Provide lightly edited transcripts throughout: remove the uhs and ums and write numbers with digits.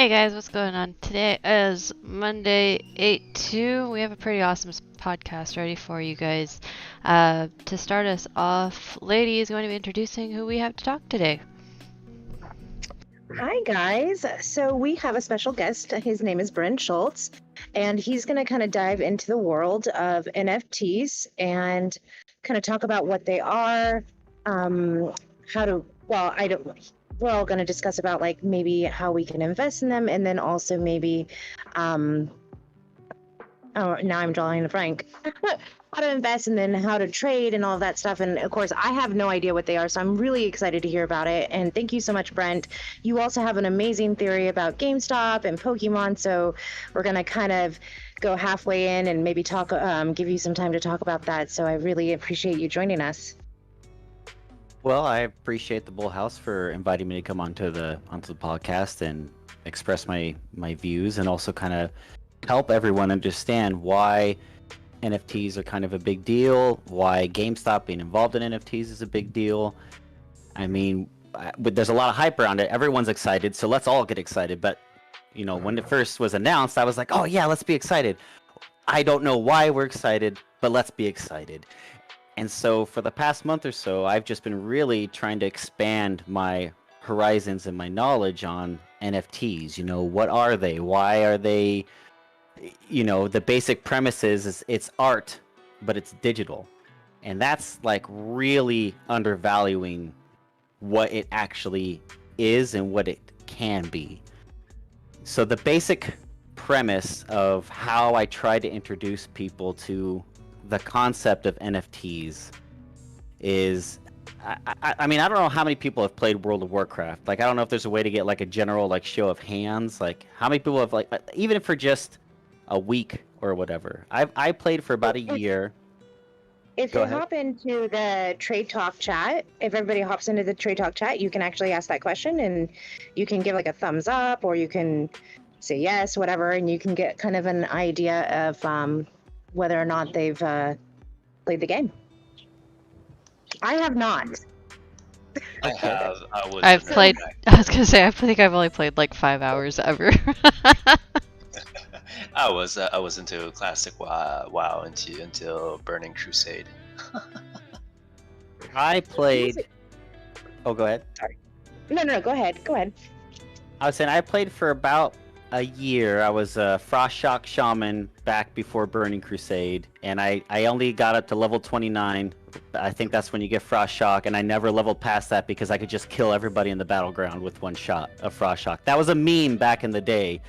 Hey guys, what's going on? Today is Monday 8/2. We have a pretty awesome podcast ready for you guys. To start us off, Lady is going to be introducing who we have to talk today. Hi, guys. So we have a special guest. His name is BrentShultz, and he's going to kind of dive into the world of NFTs and kind of talk about what they are, how to, well, I don't, we're all going to discuss about like maybe how we can invest in them, and then also maybe, oh, now I'm drawing the Frank. How to invest and then how to trade and all of that stuff. And of course, I have no idea what they are, so I'm really excited to hear about it. And thank you so much, Brent. You also have an amazing theory about GameStop and Pokemon, so we're gonna kind of go halfway in and maybe talk, give you some time to talk about that. So I really appreciate you joining us. Well, I appreciate the BullHouse for inviting me to come onto the podcast and express my views, and also kind of help everyone understand why NFTs are kind of a big deal, why GameStop being involved in NFTs is a big deal. I mean, but there's a lot of hype around it. Everyone's excited, so let's all get excited. But, you know, when it first was announced, I was like, oh yeah, let's be excited. I don't know why we're excited, but let's be excited. And so for the past month or so, I've just been really trying to expand my horizons and my knowledge on NFTs. You know, what are they? Why are they? You know, the basic premise is it's art, but it's digital. And that's like really undervaluing what it actually is and what it can be. So the basic premise of how I try to introduce people to the concept of NFTs is, I mean, I don't know how many people have played World of Warcraft. Like, I don't know if there's a way to get like a general like show of hands. Like, how many people have like, even for just a week or whatever. I played for about a year. If you hop into the Trade Talk chat, if everybody hops into the Trade Talk chat, you can actually ask that question and you can give like a thumbs up or you can say yes, whatever, and you can get kind of an idea of whether or not they've played the game. I have not. I have. I've played. I was gonna say I think I've only played like 5 hours ever. I was into classic WoW until Burning Crusade. I played. Oh, go ahead. Sorry. No, go ahead. Go ahead. I was saying I played for about a year. I was a Frost Shock Shaman back before Burning Crusade, and I only got up to level 29. I think that's when you get Frost Shock, and I never leveled past that because I could just kill everybody in the battleground with one shot of Frost Shock. That was a meme back in the day.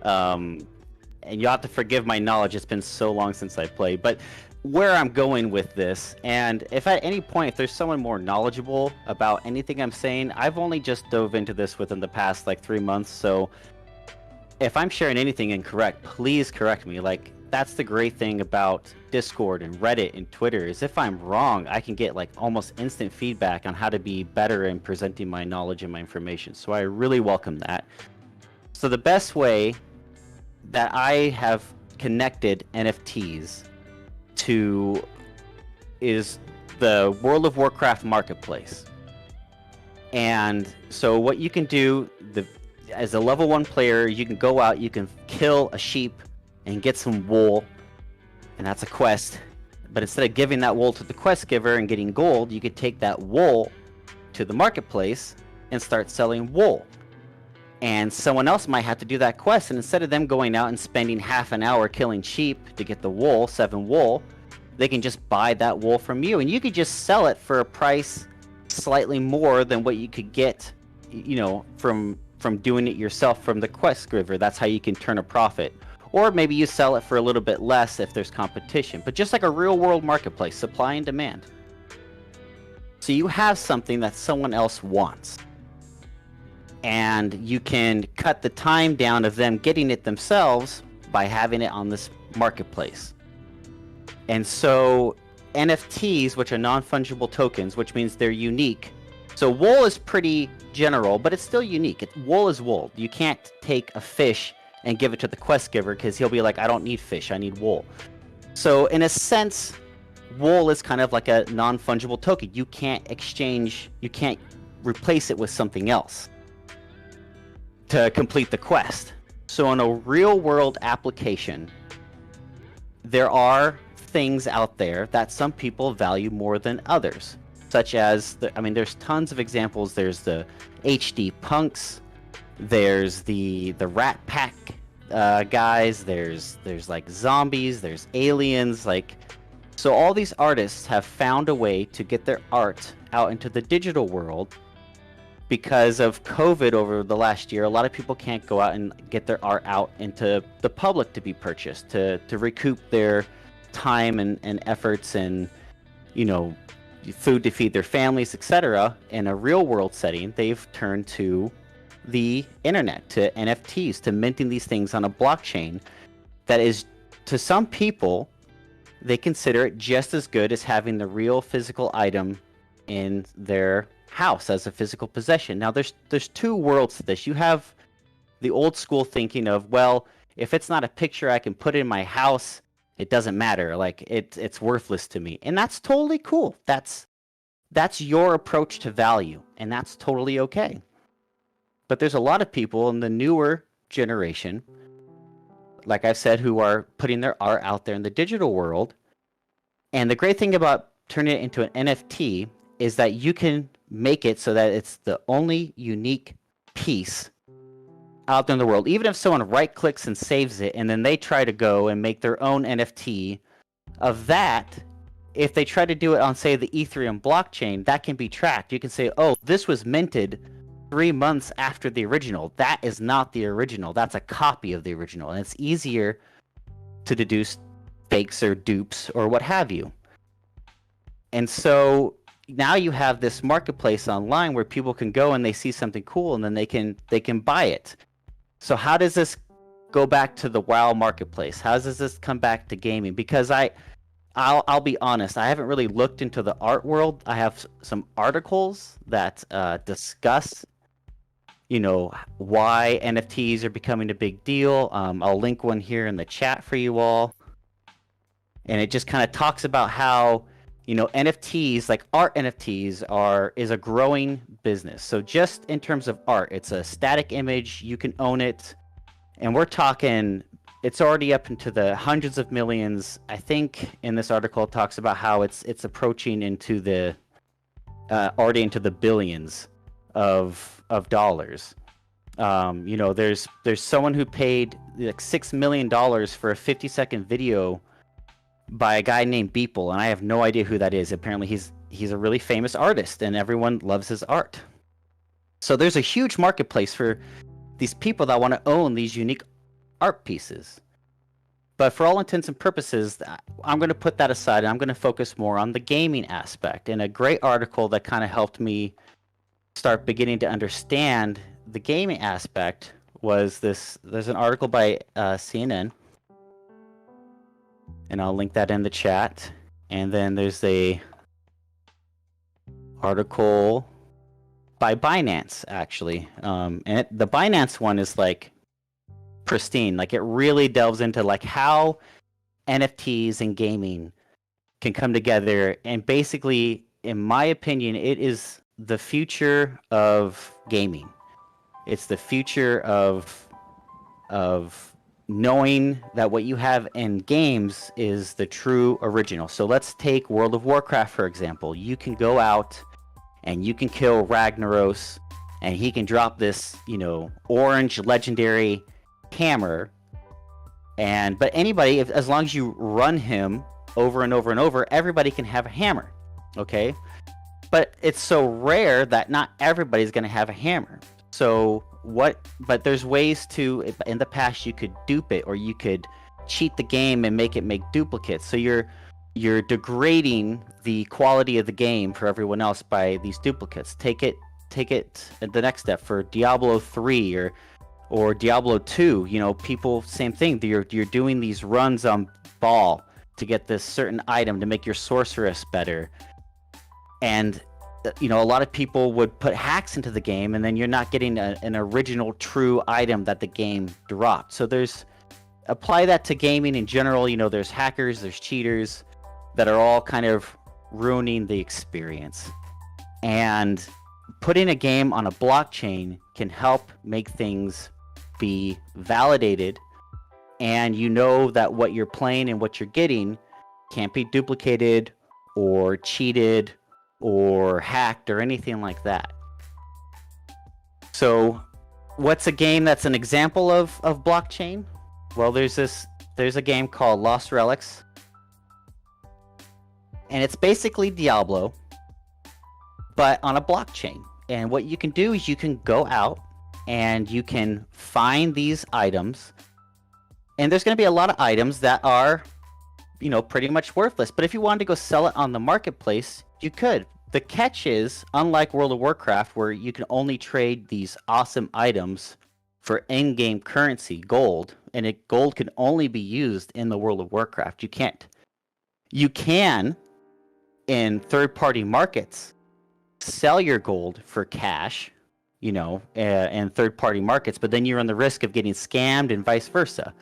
And you have to forgive my knowledge, it's been so long since I played. But where I'm going with this, and if at any point, if there's someone more knowledgeable about anything I'm saying, I've only just dove into this within the past like 3 months, so if I'm sharing anything incorrect, please correct me. Like, that's the great thing about Discord and Reddit and Twitter, is if I'm wrong, I can get like almost instant feedback on how to be better in presenting my knowledge and my information. So I really welcome that. So the best way that I have connected NFTs to is the World of Warcraft marketplace. And so what you can do, as a level 1 player, you can go out, you can kill a sheep and get some wool, and that's a quest. But instead of giving that wool to the quest giver and getting gold, you could take that wool to the marketplace and start selling wool. And someone else might have to do that quest, and instead of them going out and spending half an hour killing sheep to get the wool, 7 wool, they can just buy that wool from you, and you could just sell it for a price slightly more than what you could get, you know, from doing it yourself from the quest giver. That's how you can turn a profit. Or maybe you sell it for a little bit less if there's competition, but just like a real world marketplace, supply and demand. So you have something that someone else wants, and you can cut the time down of them getting it themselves by having it on this marketplace. And so NFTs, which are non-fungible tokens, which means they're unique. So wool is pretty general, but it's still unique. Wool is wool. You can't take a fish and give it to the quest giver because he'll be like, I don't need fish, I need wool. So in a sense, wool is kind of like a non-fungible token. You can't exchange, you can't replace it with something else. to complete the quest. So in a real world application, there are things out there that some people value more than others, such as there's tons of examples. There's the HD punks, there's the Rat Pack guys, there's like zombies, there's aliens, like, so all these artists have found a way to get their art out into the digital world. Because of COVID over the last year, a lot of people can't go out and get their art out into the public to be purchased, to recoup their time and efforts and, you know, food to feed their families, etc. In a real world setting, they've turned to the internet, to NFTs, to minting these things on a blockchain that is, to some people, they consider it just as good as having the real physical item in their house as a physical possession. Now there's two worlds to this. You have the old school thinking of, well, if it's not a picture I can put in my house, it doesn't matter, like it's worthless to me. And that's totally cool. That's your approach to value, and that's totally okay. But there's a lot of people in the newer generation, like I've said, who are putting their art out there in the digital world. And the great thing about turning it into an NFT is that you can make it so that it's the only unique piece out there in the world. Even if someone right clicks and saves it, and then they try to go and make their own NFT of that, if they try to do it on, say, the Ethereum blockchain, that can be tracked. You can say, oh, this was minted 3 months after the original. That is not the original. That's a copy of the original. And it's easier to deduce fakes or dupes or what have you. And so now you have this marketplace online where people can go and they see something cool and then they can buy it. So how does this go back to the WoW marketplace? How does this come back to gaming? Because I'll be honest, I haven't really looked into the art world. I have some articles that discuss, you know, why NFTs are becoming a big deal. I'll link one here in the chat for you all. And it just kind of talks about how, you know, NFTs, like art NFTs, is a growing business. So just in terms of art, it's a static image, you can own it, and we're talking, it's already up into the hundreds of millions. I think in this article it talks about how it's approaching into the already into the billions of dollars. You know, there's someone who paid like $6 million for a 50-second video by a guy named Beeple, and I have no idea who that is. Apparently he's a really famous artist and everyone loves his art. So there's a huge marketplace for these people that want to own these unique art pieces. But for all intents and purposes, I'm going to put that aside and I'm going to focus more on the gaming aspect. And a great article that kind of helped me start beginning to understand the gaming aspect was this. There's an article by CNN, and I'll link that in the chat. And then there's a article by Binance, actually. And the Binance one is like pristine. Like it really delves into like how NFTs and gaming can come together. And basically, in my opinion, it is the future of gaming. It's the future of knowing that what you have in games is the true original. So let's take World of Warcraft, for example. You can go out and you can kill Ragnaros, and he can drop this, you know, orange legendary hammer. But anybody, as long as you run him over and over and over, everybody can have a hammer, okay? But it's so rare that not everybody's going to have a hammer. But there's ways to, in the past, you could dupe it, or you could cheat the game and make duplicates. So you're degrading the quality of the game for everyone else by these duplicates. Take it the next step for Diablo 3 or Diablo 2. You know, people, same thing. You're doing these runs on Ball to get this certain item to make your sorceress better. And you know, a lot of people would put hacks into the game, and then you're not getting an original true item that the game dropped. So apply that to gaming in general. You know, there's hackers, there's cheaters that are all kind of ruining the experience. And putting a game on a blockchain can help make things be validated, and you know that what you're playing and what you're getting can't be duplicated or cheated or hacked or anything like that. So what's a game that's an example of blockchain? Well, there's a game called Lost Relics, and it's basically Diablo, but on a blockchain. And what you can do is you can go out and you can find these items, and there's going to be a lot of items that are, you know, pretty much worthless. But if you wanted to go sell it on the marketplace, you could. The catch is, unlike World of Warcraft, where you can only trade these awesome items for in-game currency, gold, and gold can only be used in the World of Warcraft. You can, in third-party markets, sell your gold for cash, you know, in third-party markets, but then you run the risk of getting scammed and vice versa.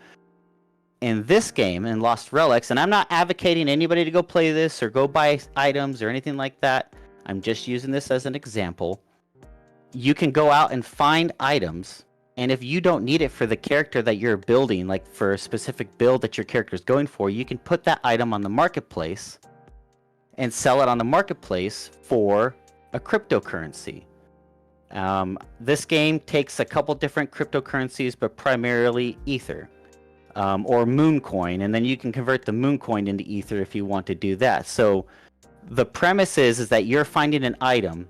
In this game, in Lost Relics, and I'm not advocating anybody to go play this or go buy items or anything like that, I'm just using this as an example. You can go out and find items, and if you don't need it for the character that you're building, like for a specific build that your character is going for, you can put that item on the marketplace and sell it on the marketplace for a cryptocurrency. This game takes a couple different cryptocurrencies, but primarily Ether. Or Mooncoin, and then you can convert the Mooncoin into Ether if you want to do that. So the premise is that you're finding an item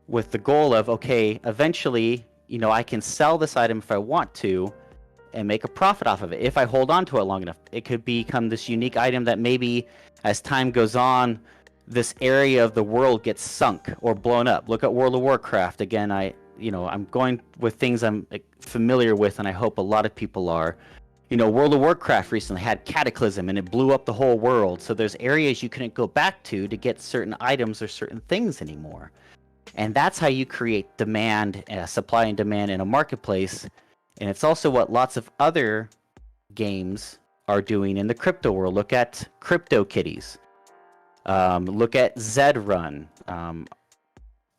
with the goal of, okay, eventually, you know, I can sell this item if I want to and make a profit off of it. If I hold on to it long enough, it could become this unique item that maybe as time goes on, this area of the world gets sunk or blown up. Look at World of Warcraft. Again, I'm going with things I'm familiar with, and I hope a lot of people are. You know, World of Warcraft recently had Cataclysm, and it blew up the whole world. So there's areas you couldn't go back to get certain items or certain things anymore. And that's how you create demand, supply and demand in a marketplace. And it's also what lots of other games are doing in the crypto world. Look at CryptoKitties. Look at Zedrun.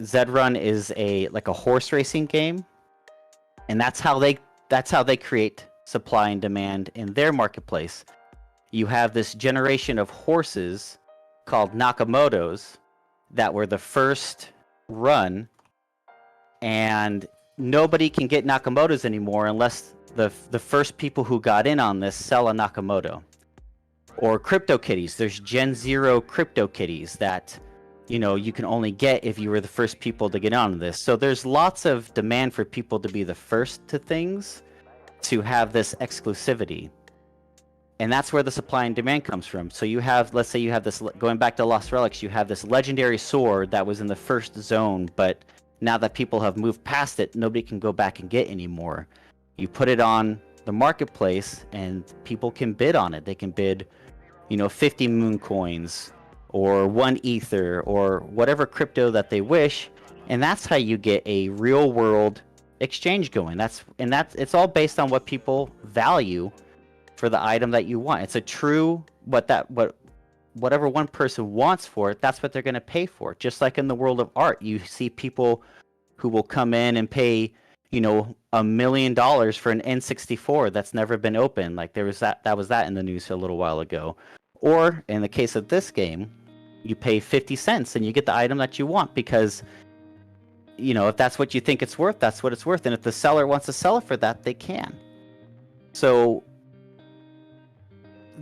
Zedrun is like a horse racing game, and that's how they create supply and demand in their marketplace. You have this generation of horses called Nakamotos that were the first run, and nobody can get Nakamotos anymore unless the first people who got in on this sell a Nakamoto. Or CryptoKitties. There's Gen Zero CryptoKitties that, you know, you can only get if you were the first people to get on this. So there's lots of demand for people to be the first to things, to have this exclusivity. And that's where the supply and demand comes from. So you have, let's say you have this, going back to Lost Relics, you have this legendary sword that was in the first zone, but now that people have moved past it, nobody can go back and get anymore. You put it on the marketplace and people can bid on it. They can bid, you know, 50 moon coins or 1 ether or whatever crypto that they wish. And that's how you get a real world exchange going. It's all based on what people value for the item that you want. It's a true whatever one person wants for it, that's what they're going to pay for. Just like in the world of art, you see people who will come in and pay, you know, $1 million for an N64 that's never been opened. Like there was that was in the news a little while ago. Or in the case of this game, you pay 50 cents and you get the item that you want, because, you know, if that's what you think it's worth, that's what it's worth. And if the seller wants to sell it for that, they can. So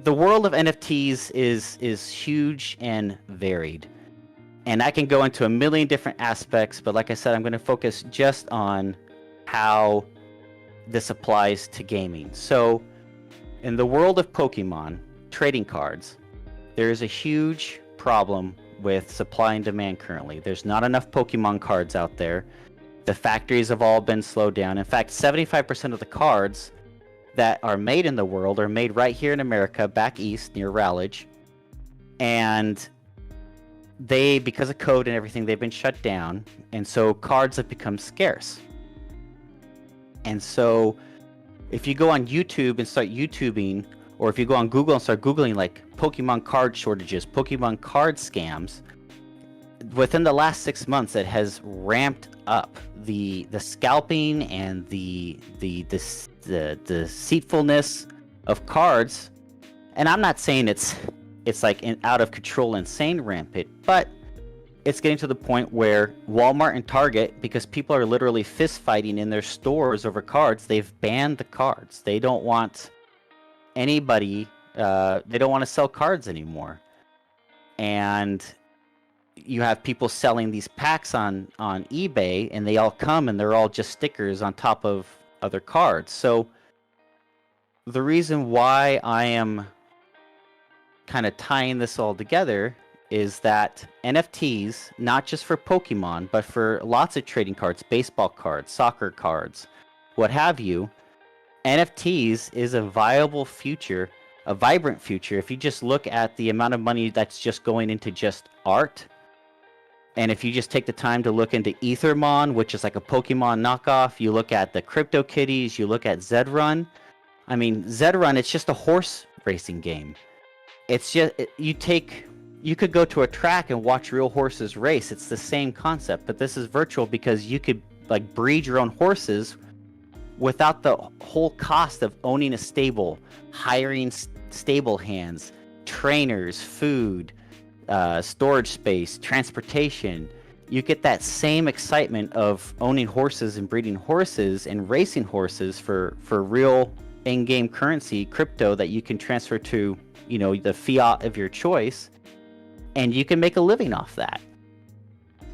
the world of NFTs is huge and varied. And I can go into a million different aspects, but like I said, I'm going to focus just on how this applies to gaming. So in the world of Pokemon trading cards, there is a huge problem with supply and demand currently. There's not enough Pokemon cards out there. The factories have all been slowed down. In fact, 75% of the cards that are made in the world are made right here in America, back east near Raleigh. And they, because of code and everything, they've been shut down. And so cards have become scarce. And so if you go on YouTube and start YouTubing, or if you go on Google and start Googling like Pokemon card shortages, Pokemon card scams, within the last 6 months, it has ramped up the scalping and the deceitfulness of cards. And I'm not saying it's like out of control, insane rampant, but it's getting to the point where Walmart and Target, because people are literally fist fighting in their stores over cards, they've banned the cards. They don't want anybody, they don't want to sell cards anymore. And you have people selling these packs on eBay, and they all come and they're all just stickers on top of other cards. So the reason why I am kind of tying this all together is that NFTs, not just for Pokemon, but for lots of trading cards, baseball cards, soccer cards, what have you, NFTs is a viable future, a vibrant future. If you just look at the amount of money that's just going into just art, and if you just take the time to look into Ethermon, which is like a Pokemon knockoff, you look at the CryptoKitties, you look at Zedrun. I mean, Zedrun, it's just a horse racing game. It's just, you could go to a track and watch real horses race. It's the same concept, but this is virtual because you could like breed your own horses without the whole cost of owning a stable, hiring stable hands, trainers, food, storage space, transportation. You get that same excitement of owning horses and breeding horses and racing horses for real in-game currency, crypto, that you can transfer to, you know, the fiat of your choice, and you can make a living off that.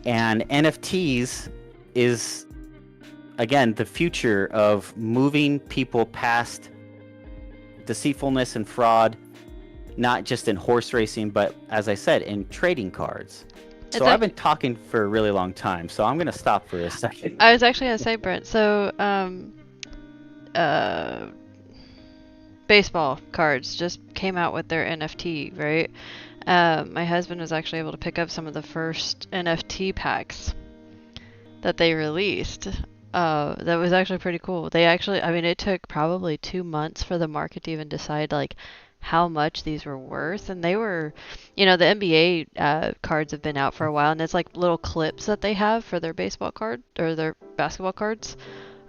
And NFTs is, again, the future of moving people past deceitfulness and fraud, not just in horse racing, but as I said, in trading cards. So I've been talking for a really long time, so I'm going to stop for a second. I was actually going to say, Brent, so baseball cards just came out with their NFT, right? My husband was actually able to pick up some of the first NFT packs that they released. That was actually pretty cool. They actually, I mean, it took probably 2 months for the market to even decide like how much these were worth. And they were, you know, the NBA cards have been out for a while, and it's like little clips that they have for their baseball card or their basketball cards.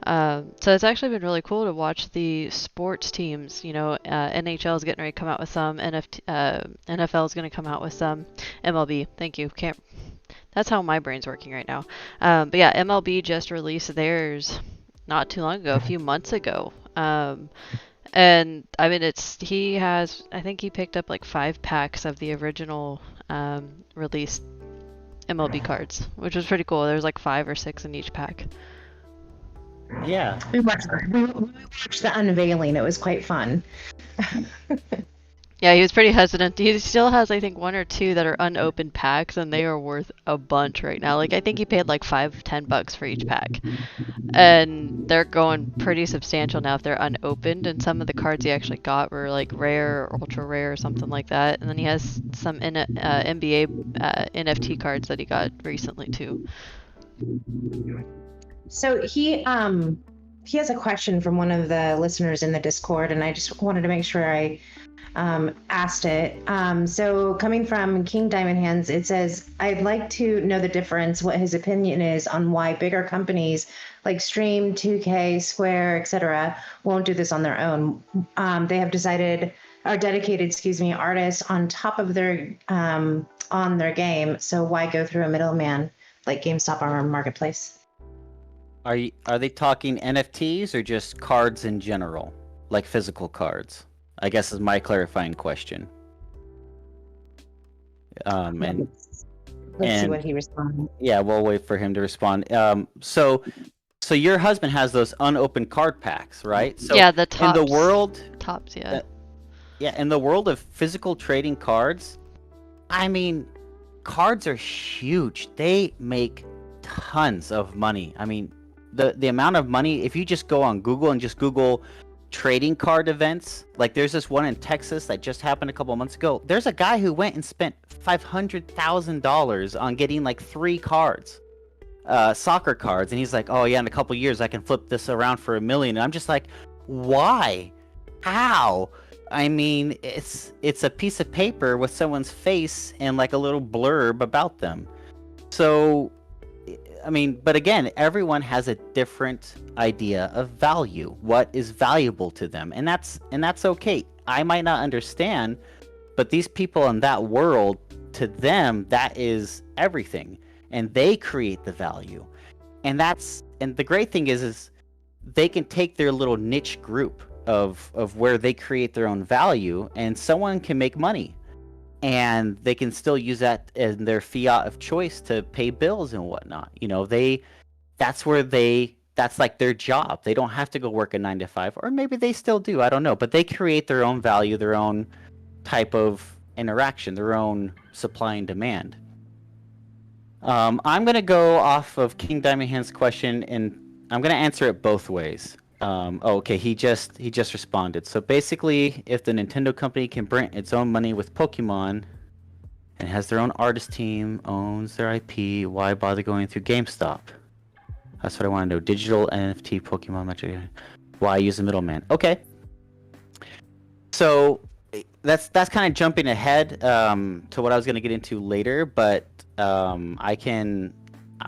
So it's actually been really cool to watch the sports teams. You know, NHL is getting ready to come out with some. NFL is going to come out with some. MLB, thank you. That's how my brain's working right now. But yeah, MLB just released theirs not too long ago, a few months ago. And I mean, I think he picked up like 5 packs of the original released MLB cards, which was pretty cool. There's like 5 or 6 in each pack. Yeah. We watched the unveiling. It was quite fun. Yeah, he was pretty hesitant. He still has, I think, 1 or 2 that are unopened packs, and they are worth a bunch right now. Like, I think he paid like $5-10 for each pack. And they're going pretty substantial now if they're unopened. And some of the cards he actually got were like rare or ultra rare or something like that. And then he has some NBA NFT cards that he got recently too. So he has a question from one of the listeners in the Discord, and I just wanted to make sure I asked it. So coming from King Diamond Hands, it says, I'd like to know the difference, what his opinion is on why bigger companies like Stream, 2K, Square, etc. won't do this on their own. They have dedicated artists on top of their on their game. So why go through a middleman like GameStop or Marketplace? Are they talking NFTs or just cards in general, like physical cards? I guess is my clarifying question. Let's see what he responds. Yeah, we'll wait for him to respond. So your husband has those unopened card packs, right? So yeah, the tops. In the world, tops, yeah. In the world of physical trading cards, I mean, cards are huge. They make tons of money. I mean, the amount of money, if you just go on Google and just Google trading card events, like there's this one in Texas that just happened a couple months ago. There's a guy who went and spent $500,000 on getting like 3 cards, soccer cards, and he's like, oh yeah, in a couple years I can flip this around for $1 million. And I'm just like, why? How? I mean, it's a piece of paper with someone's face and like a little blurb about them. So, I mean, but again, everyone has a different idea of value. What is valuable to them, and that's okay. I might not understand, but these people in that world, to them, that is everything, and they create the value. And the great thing is they can take their little niche group of where they create their own value, and someone can make money, and they can still use that in their fiat of choice to pay bills and whatnot. You know, that's like their job. They don't have to go work a 9 to 5, or maybe they still do. I don't know, but they create their own value, their own type of interaction, their own supply and demand. I'm gonna go off of King Diamond Hand's question, and I'm gonna answer it both ways. Okay, he just responded. So basically, if the Nintendo company can print its own money with Pokemon and has their own artist team, owns their IP, why bother going through GameStop? That's what I want to know. Digital NFT Pokemon Magic. Why use a middleman? Okay. So that's kind of jumping ahead to what I was going to get into later, but I can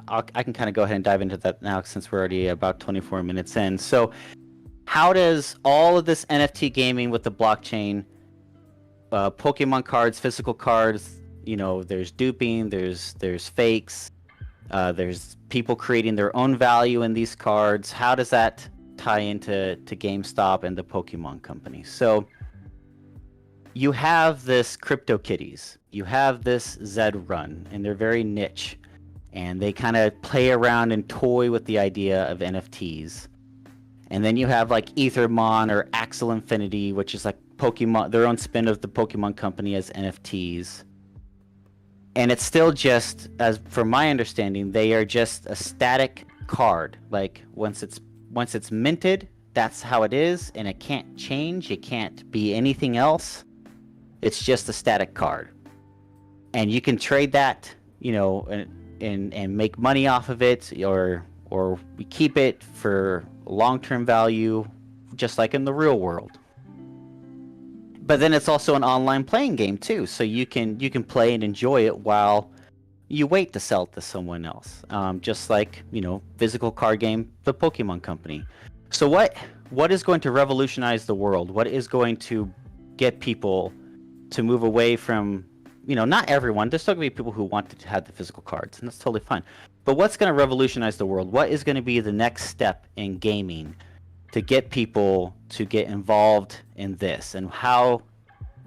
kind of go ahead and dive into that now since we're already about 24 minutes in. So how does all of this NFT gaming with the blockchain, Pokemon cards, physical cards, you know, there's duping, there's fakes, there's people creating their own value in these cards. How does that tie into GameStop and the Pokemon company? So you have this CryptoKitties, you have this Zed Run, and they're very niche, and they kind of play around and toy with the idea of NFTs. And then you have like Ethermon or Axel Infinity, which is like Pokemon, their own spin of the Pokemon company as NFTs. And it's still just, as from my understanding, they are just a static card. Like once it's minted, that's how it is, and it can't change. It can't be anything else. It's just a static card, and you can trade that, you know, and make money off of it, or we keep it for long-term value, just like in the real world. But then it's also an online playing game too, so you can play and enjoy it while you wait to sell it to someone else. Just like, you know, physical card game, the Pokemon company. So what is going to revolutionize the world? What is going to get people to move away from, you know, not everyone, there's still going to be people who want to have the physical cards, and that's totally fine. But what's going to revolutionize the world? What is going to be the next step in gaming to get people to get involved in this? And how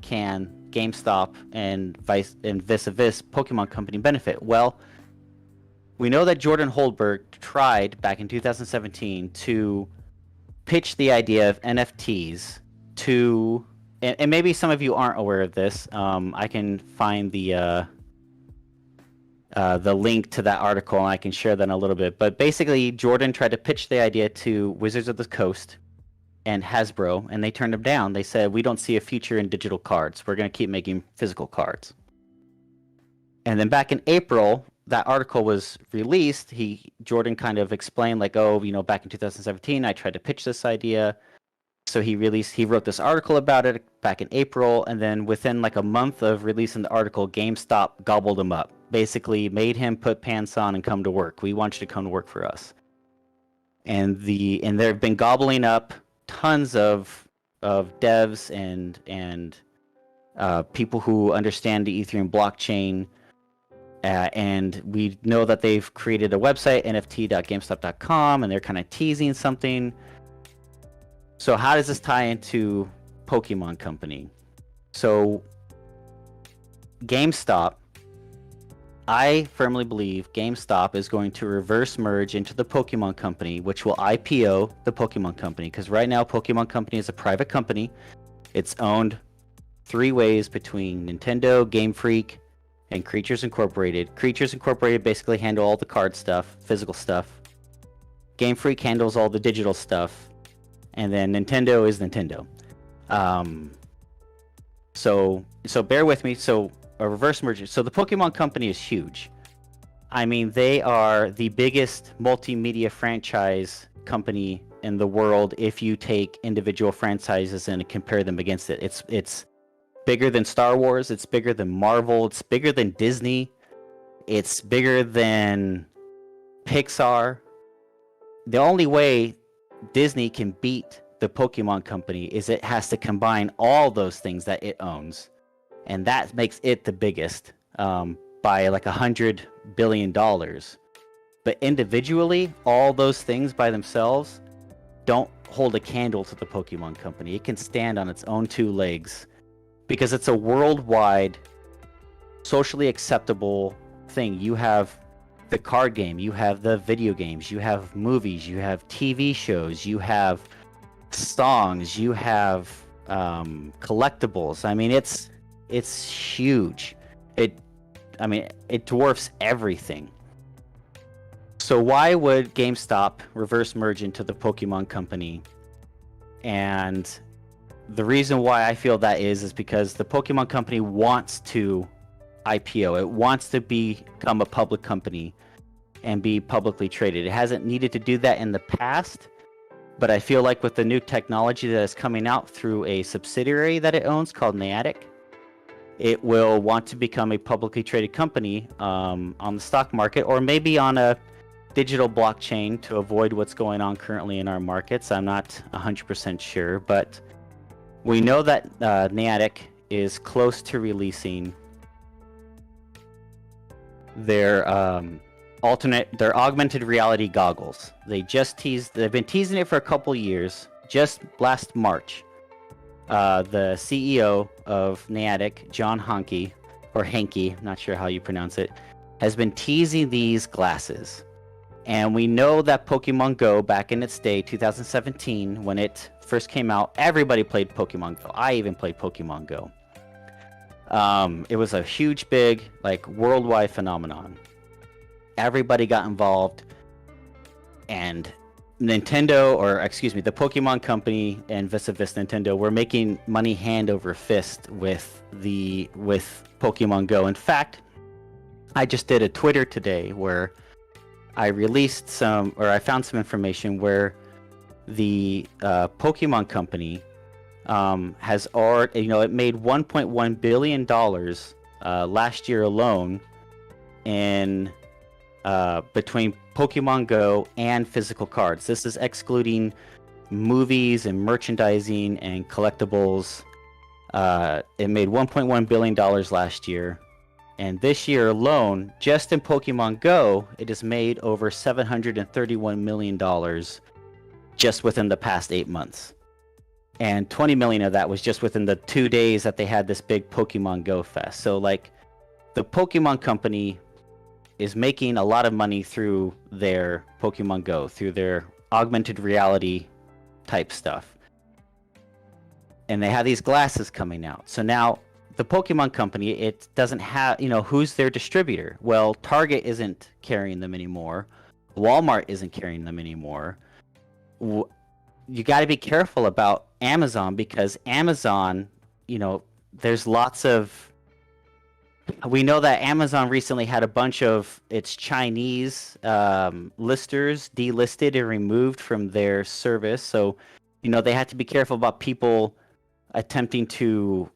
can GameStop and vis-a-vis Pokemon Company benefit? Well, we know that Jordan Holdberg tried back in 2017 to pitch the idea of NFTs to, and maybe some of you aren't aware of this. I can find the link to that article, and I can share that in a little bit. But basically, Jordan tried to pitch the idea to Wizards of the Coast and Hasbro, and they turned him down. They said, we don't see a future in digital cards. We're going to keep making physical cards. And then back in April, that article was released. Jordan kind of explained, like, oh, you know, back in 2017, I tried to pitch this idea. So he wrote this article about it back in April, and then within like a month of releasing the article, GameStop gobbled him up. Basically made him put pants on and come to work. We want you to come to work for us. And they've been gobbling up tons of devs and people who understand the Ethereum blockchain. And we know that they've created a website, nft.gamestop.com, and they're kind of teasing something. So how does this tie into Pokemon Company? So GameStop, I firmly believe GameStop is going to reverse merge into the Pokemon Company, which will IPO the Pokemon Company. Because right now, Pokemon Company is a private company. It's owned 3 ways between Nintendo, Game Freak, and Creatures Incorporated. Creatures Incorporated basically handle all the card stuff, physical stuff. Game Freak handles all the digital stuff. And then Nintendo is Nintendo. So bear with me. So a reverse merger. So the Pokemon Company is huge. I mean, they are the biggest multimedia franchise company in the world if you take individual franchises and compare them against it. It's bigger than Star Wars. It's bigger than Marvel. It's bigger than Disney. It's bigger than Pixar. The only way Disney can beat the Pokemon Company is it has to combine all those things that it owns, and that makes it the biggest by like $100 billion. But individually, all those things by themselves don't hold a candle to the Pokemon Company. It can stand on its own two legs because it's a worldwide, socially acceptable thing. You have the card game, you have the video games, you have movies, you have TV shows, you have songs, you have collectibles. I mean, it's huge. It dwarfs everything. So why would GameStop reverse merge into the Pokemon Company? And the reason why I feel that is because the Pokemon Company wants to IPO. It wants to become a public company and be publicly traded. It hasn't needed to do that in the past, but I feel like with the new technology that is coming out through a subsidiary that it owns called Niantic, it will want to become a publicly traded company on the stock market, or maybe on a digital blockchain to avoid what's going on currently in our markets. I'm not 100% sure, but we know that Niantic is close to releasing their augmented reality goggles. They've been teasing it for a couple years. Just last March, the CEO of Niantic, John Hanke, or Hanke, not sure how you pronounce it, has been teasing these glasses. And we know that Pokemon Go, back in its day, 2017, when it first came out, everybody played Pokemon Go. I even played Pokemon Go. It was a huge, big, like, worldwide phenomenon. Everybody got involved, and the Pokemon Company and vis Nintendo were making money hand over fist with Pokemon Go. In fact, I just did a Twitter today where I found some information where the Pokemon Company has already, it made $1.1 billion last year alone in between Pokemon Go and physical cards. This is excluding movies and merchandising and collectibles. It made $1.1 billion last year. And this year alone, just in Pokemon Go, it has made over $731 million just within the past 8 months. And 20 million of that was just within the 2 days that they had this big Pokemon Go fest. So, like, the Pokemon Company is making a lot of money through their Pokemon Go, through their augmented reality type stuff. And they have these glasses coming out. So now the Pokemon Company, it doesn't have, who's their distributor? Well, Target isn't carrying them anymore. Walmart isn't carrying them anymore. You got to be careful about Amazon, because Amazon, there's lots of... We know that Amazon recently had a bunch of its Chinese listers delisted and removed from their service. So, they had to be careful about people attempting to,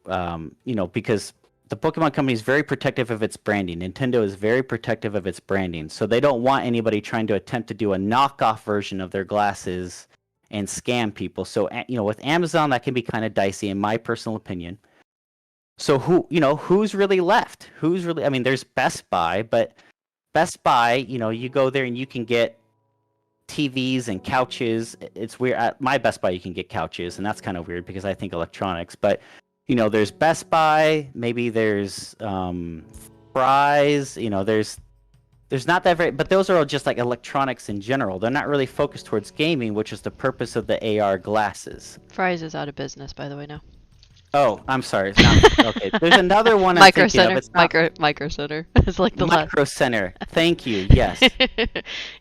because the Pokemon Company is very protective of its branding. Nintendo is very protective of its branding. So they don't want anybody trying to attempt to do a knockoff version of their glasses and scam people. So, with Amazon, that can be kind of dicey, in my personal opinion. So who's really left? There's Best Buy, but Best Buy, you go there and you can get TVs and couches. It's weird. At my Best Buy, you can get couches, and that's kind of weird because I think electronics. But there's Best Buy. Maybe there's Fry's. There's not that very, but those are all just like electronics in general. They're not really focused towards gaming, which is the purpose of the AR glasses. Fry's is out of business, by the way, now. Oh, I'm sorry. It's not, okay, there's another one. Micro Center. Micro Center. It's like the Micro Center. Thank you. Yes.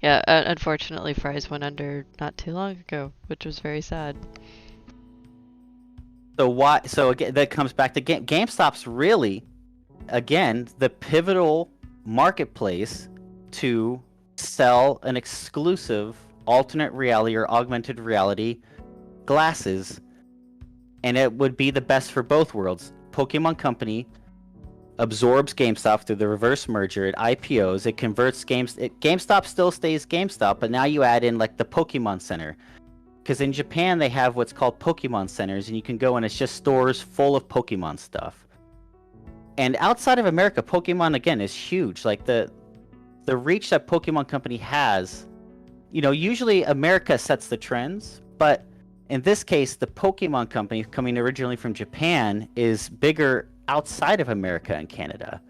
Yeah. Unfortunately, Fry's went under not too long ago, which was very sad. So why? So again, that comes back to GameStop's really, again, the pivotal marketplace to sell an exclusive alternate reality or augmented reality glasses. And it would be the best for both worlds. Pokemon Company absorbs GameStop through the reverse merger. It IPOs. It converts GameStop still stays GameStop, but now you add in like the Pokemon Center. Because in Japan they have what's called Pokemon Centers, and you can go and it's just stores full of Pokemon stuff. And outside of America, Pokemon again is huge. Like the reach that Pokemon Company has, you know, usually America sets the trends, but in this case, the Pokemon Company, coming originally from Japan, is bigger outside of America and Canada.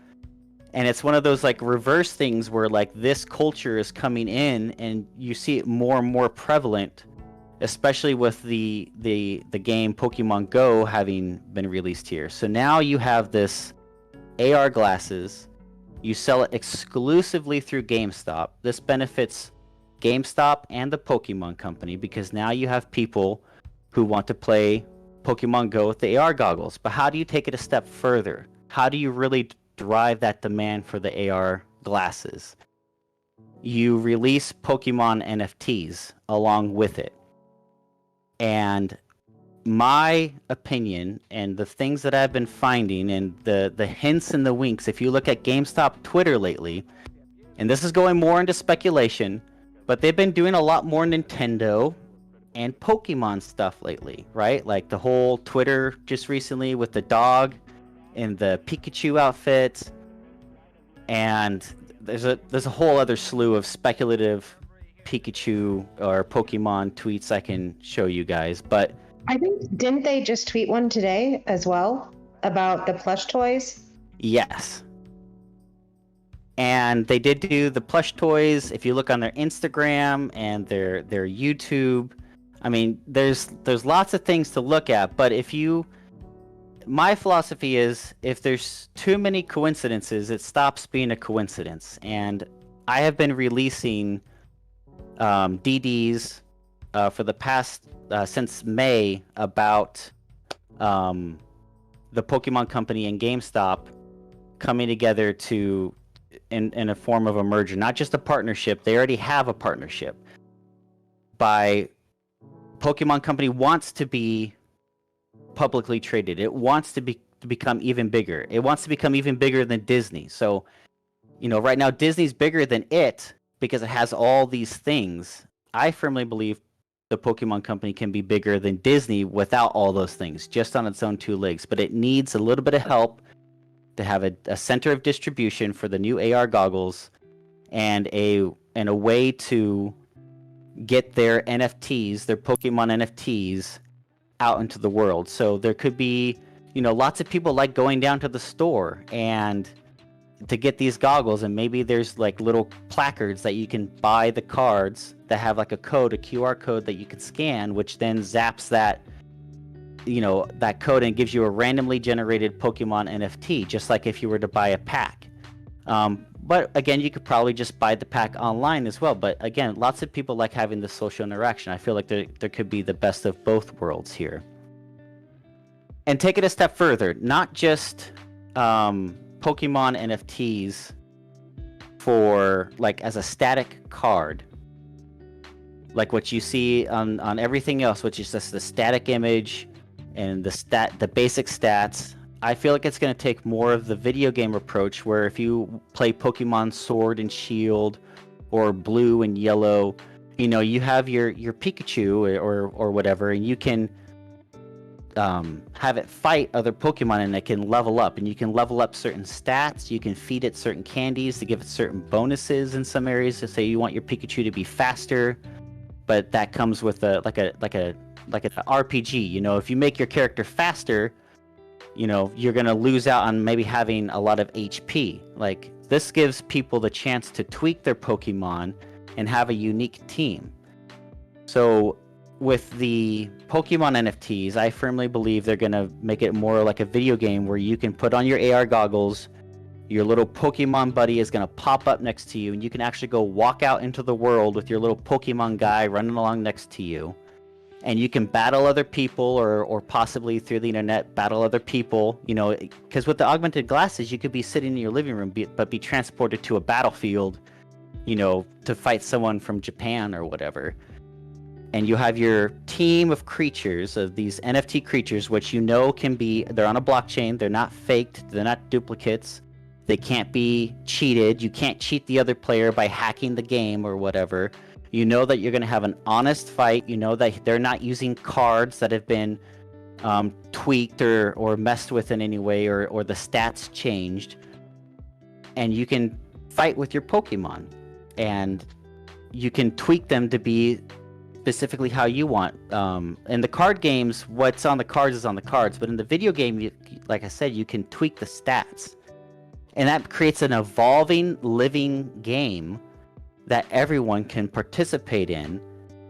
And it's one of those like reverse things where like this culture is coming in, and you see it more and more prevalent, especially with the game Pokemon Go having been released here. So now you have this AR glasses. You sell it exclusively through GameStop. This benefits GameStop and the Pokemon Company because now you have people who want to play Pokemon Go with the AR goggles. But how do you take it a step further? How do you really drive that demand for the AR glasses? You release Pokemon NFTs along with it. And my opinion and the things that I've been finding and the hints and the winks, if you look at GameStop Twitter lately, and this is going more into speculation, but they've been doing a lot more Nintendo and Pokemon stuff lately, right? Like the whole Twitter just recently with the dog and the Pikachu outfit, and there's a whole other slew of speculative Pikachu or Pokemon tweets I can show you guys. But I think, didn't they just tweet one today as well about the plush toys? Yes. And they did do the plush toys. If you look on their Instagram and their YouTube, I mean, there's lots of things to look at. But my philosophy is if there's too many coincidences, it stops being a coincidence. And I have been releasing DDs for the past since May about the Pokemon Company and GameStop coming together to in a form of a merger, not just a partnership. They already have a partnership. By Pokemon Company wants to be publicly traded. It wants to become even bigger. It wants to become even bigger than Disney. So, you know, right now Disney's bigger than it because it has all these things. I firmly believe the Pokemon Company can be bigger than Disney without all those things, just on its own two legs. But it needs a little bit of help to have a center of distribution for the new AR goggles and a way to get their NFTs, their Pokemon NFTs, out into the world. So there could be, you know, lots of people like going down to the store and to get these goggles, and maybe there's like little placards that you can buy the cards that have like a code, a QR code that you can scan, which then zaps that, you know, that code and gives you a randomly generated Pokemon NFT, just like if you were to buy a pack. But again, you could probably just buy the pack online as well. But again, lots of people like having the social interaction. I feel like there could be the best of both worlds here. And take it a step further, not just Pokemon NFTs for like as a static card, like what you see on everything else, which is just the static image and the basic stats. I feel like it's going to take more of the video game approach, where if you play Pokemon Sword and Shield or Blue and Yellow, you know, you have your Pikachu or whatever, and you can have it fight other Pokemon, and it can level up, and you can level up certain stats. You can feed it certain candies to give it certain bonuses in some areas. To say you want your Pikachu to be faster, but that comes with an RPG. You know, if you make your character faster, you know, you're going to lose out on maybe having a lot of HP. Like, this gives people the chance to tweak their Pokemon and have a unique team. So with the Pokemon NFTs, I firmly believe they're going to make it more like a video game where you can put on your AR goggles, your little Pokemon buddy is going to pop up next to you, and you can actually go walk out into the world with your little Pokemon guy running along next to you. And you can battle other people, or possibly through the internet battle other people, you know, because with the augmented glasses, you could be sitting in your living room, but be transported to a battlefield, you know, to fight someone from Japan or whatever. and you have your team of creatures, of these NFT creatures, which can be, they're on a blockchain, they're not faked, they're not duplicates, they can't be cheated, you can't cheat the other player by hacking the game or whatever. You know that you're going to have an honest fight, you know that they're not using cards that have been tweaked or messed with in any way, or the stats changed, and you can fight with your Pokemon, and you can tweak them to be specifically how you want. In the card games, what's on the cards is on the cards, but in the video game, like I said, you can tweak the stats, and that creates an evolving, living game that everyone can participate in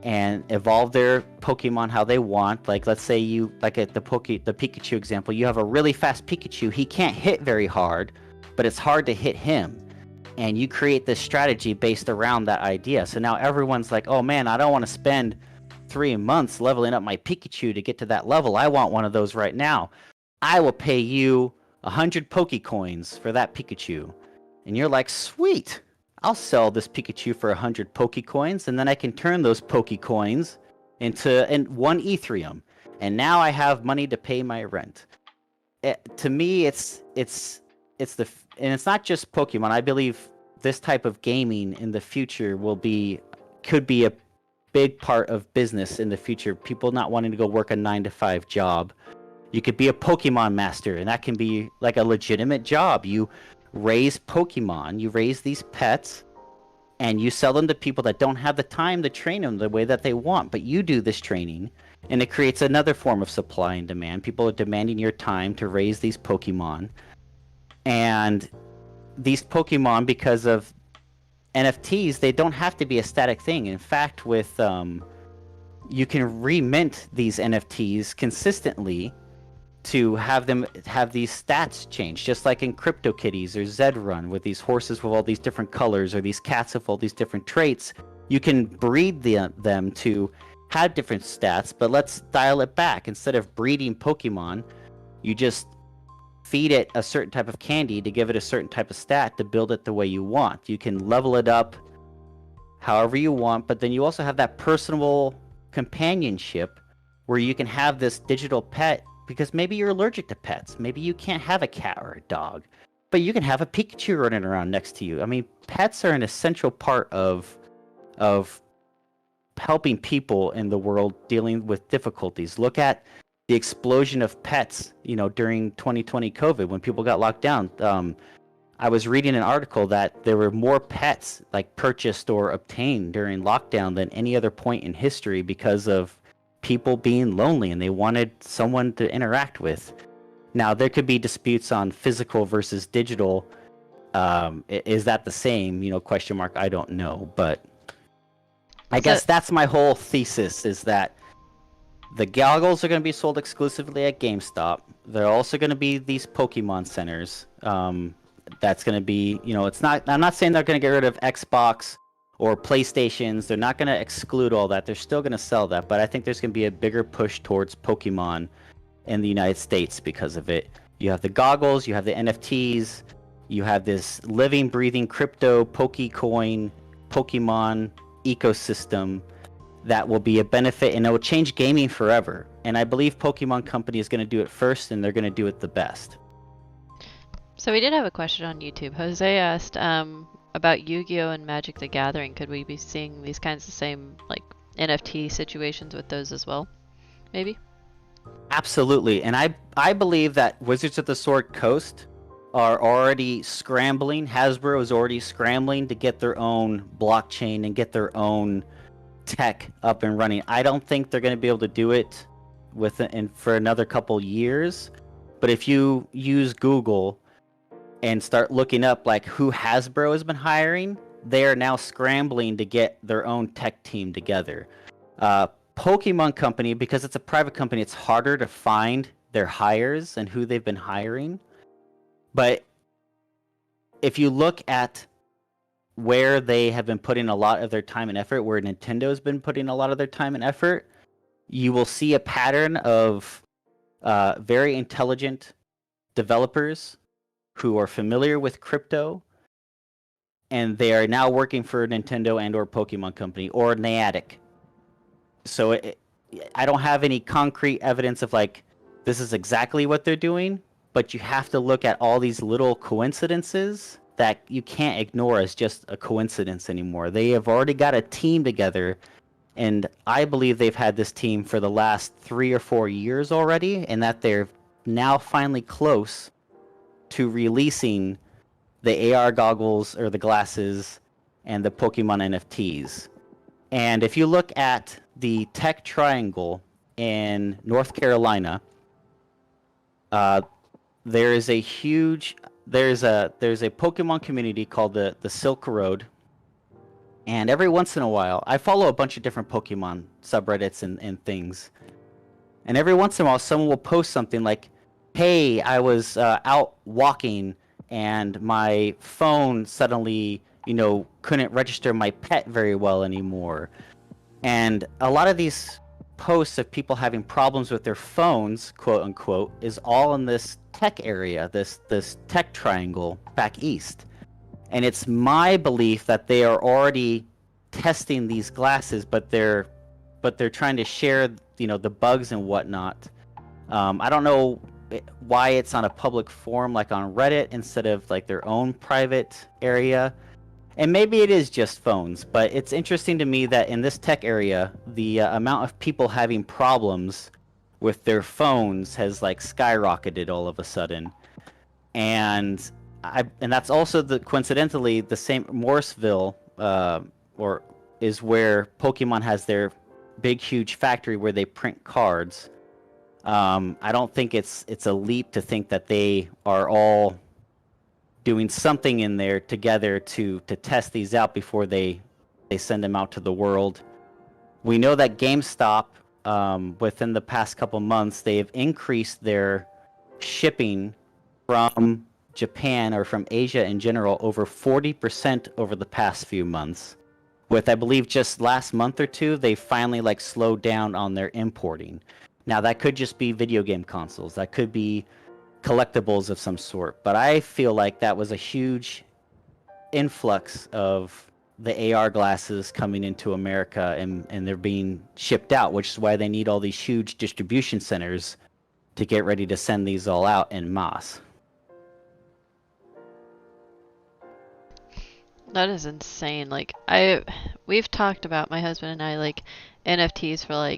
and evolve their Pokemon how they want. Like, let's say you, like at the Pikachu example, you have a really fast Pikachu. He can't hit very hard, but it's hard to hit him. And you create this strategy based around that idea. So now everyone's like, oh man, I don't want to spend 3 months leveling up my Pikachu to get to that level. I want one of those right now. I will pay you 100 Pokecoins for that Pikachu. And you're like, sweet, I'll sell this Pikachu for 100 Pokecoins, and then I can turn those Pokecoins into 1 Ethereum. And now I have money to pay my rent. To me, it's and it's not just Pokemon. I believe this type of gaming in the future could be a big part of business in the future. People not wanting to go work a 9-to-5 job. You could be a Pokemon master, and that can be like a legitimate job. You raise Pokemon, you raise these pets, and you sell them to people that don't have the time to train them the way that they want, but you do this training, and it creates another form of supply and demand. People are demanding your time to raise these Pokemon. And these Pokemon, because of NFTs, they don't have to be a static thing. In fact, with you can remint these NFTs consistently to have these stats change, just like in CryptoKitties or Zedrun, with these horses with all these different colors, or these cats with all these different traits. You can breed them to have different stats, but let's dial it back. Instead of breeding Pokemon, you just feed it a certain type of candy to give it a certain type of stat to build it the way you want. You can level it up however you want, but then you also have that personal companionship where you can have this digital pet, because maybe you're allergic to pets. Maybe you can't have a cat or a dog, but you can have a Pikachu running around next to you. I mean, pets are an essential part of helping people in the world dealing with difficulties. Look at the explosion of pets, during 2020 COVID, when people got locked down. I was reading an article that there were more pets purchased or obtained during lockdown than any other point in history, because of people being lonely and they wanted someone to interact with. Now, there could be disputes on physical versus digital. Is that the same? Question mark. I don't know, but I guess that's my whole thesis, is that the goggles are going to be sold exclusively at GameStop. There are also going to be these Pokemon centers. That's going to be, it's not. I'm not saying they're going to get rid of Xbox or PlayStations. They're not going to exclude all that. They're still going to sell that, but I think there's going to be a bigger push towards Pokemon in the United States because of it. You have the goggles, you have the NFTs, you have this living, breathing crypto Pokecoin Pokemon ecosystem that will be a benefit, and it will change gaming forever. And I believe Pokemon Company is going to do it first, and they're going to do it the best. So we did have a question on YouTube. Jose asked about Yu-Gi-Oh! And Magic the Gathering. Could we be seeing these kinds of same NFT situations with those as well? Maybe? Absolutely. And I believe that Wizards of the Sword Coast are already scrambling. Hasbro is already scrambling to get their own blockchain and get their own tech up and running. I don't think they're going to be able to do it for another couple years. But if you use Google and start looking up who Hasbro has been hiring, they are now scrambling to get their own tech team together. Pokemon Company, because it's a private company, it's harder to find their hires and who they've been hiring. But if you look at where they have been putting a lot of their time and effort, where Nintendo's been putting a lot of their time and effort, you will see a pattern of very intelligent developers who are familiar with crypto, and they are now working for Nintendo and or Pokemon Company or Niantic. So I don't have any concrete evidence of like this is exactly what they're doing, but you have to look at all these little coincidences that you can't ignore as just a coincidence anymore. They have already got a team together, and I believe they've had this team for the last 3 or 4 years already, and that they're now finally close to releasing the AR goggles or the glasses and the Pokemon NFTs. And if you look at the Tech Triangle in North Carolina, there's a Pokemon community called the Silk Road, and every once in a while, I follow a bunch of different Pokemon subreddits and things, and every once in a while, someone will post something like, "Hey, I was out walking, and my phone suddenly, couldn't register my pet very well anymore." And a lot of these posts of people having problems with their phones, quote unquote, is all in this tech area, this tech triangle back east. And it's my belief that they are already testing these glasses, but they're trying to share, the bugs and whatnot. I don't know why it's on a public forum like on Reddit instead of like their own private area. And maybe it is just phones, but it's interesting to me that in this tech area, the amount of people having problems with their phones has like skyrocketed all of a sudden. And that's also coincidentally the same Morrisville, or is where Pokemon has their big huge factory where they print cards. I don't think it's a leap to think that they are all doing something in there together to test these out before they send them out to the world. We know that GameStop, within the past couple months, they've increased their shipping from Japan or from Asia in general over 40% over the past few months. With, I believe, just last month or two, they finally slowed down on their importing. Now, that could just be video game consoles. That could be collectibles of some sort, but I feel like that was a huge influx of the AR glasses coming into America, and they're being shipped out, which is why they need all these huge distribution centers to get ready to send these all out en masse. That is insane. We've talked about, my husband and I, NFTs for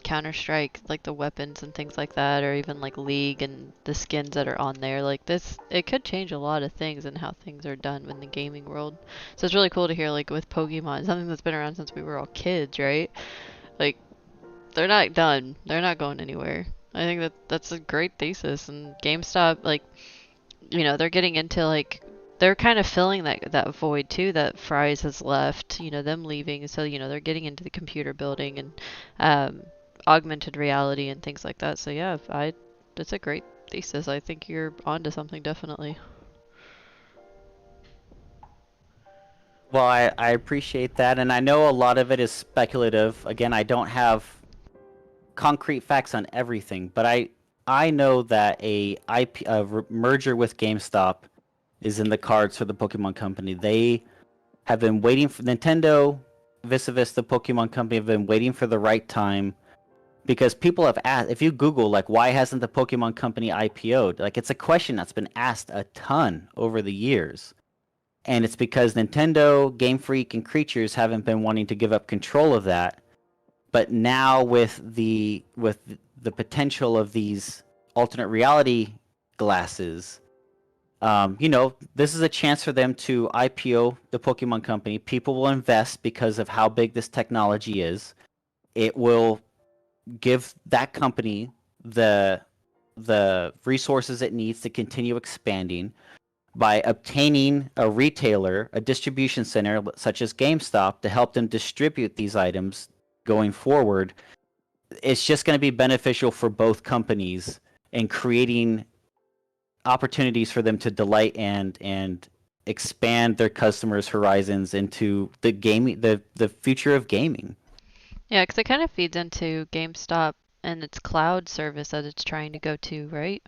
Counter-Strike, the weapons and things like that, or even League and the skins that are on there. It could change a lot of things and how things are done in the gaming world. So it's really cool to hear with Pokemon, something that's been around since we were all kids, right? They're not done. They're not going anywhere. I think that's a great thesis. And GameStop, they're getting into they're kind of filling that void too that Fry's has left, them leaving. So, they're getting into the computer building and augmented reality and things like that. So yeah, that's a great thesis. I think you're onto something, definitely. Well, I appreciate that, and I know a lot of it is speculative. Again, I don't have concrete facts on everything, but I know that a merger with GameStop is in the cards for the Pokemon Company. They have been waiting for Nintendo, vis-a-vis the Pokemon Company, have been waiting for the right time. Because people have asked, if you Google, why hasn't the Pokemon Company IPO'd? It's a question that's been asked a ton over the years. And it's because Nintendo, Game Freak, and Creatures haven't been wanting to give up control of that. But now with the potential of these alternate reality glasses, this is a chance for them to IPO the Pokemon Company. People will invest because of how big this technology is. It will give that company the resources it needs to continue expanding by obtaining a retailer, a distribution center such as GameStop to help them distribute these items going forward. It's just going to be beneficial for both companies in creating opportunities for them to delight and expand their customers' horizons into the gaming, the future of gaming. Yeah, because it kind of feeds into GameStop and its cloud service that it's trying to go to, right?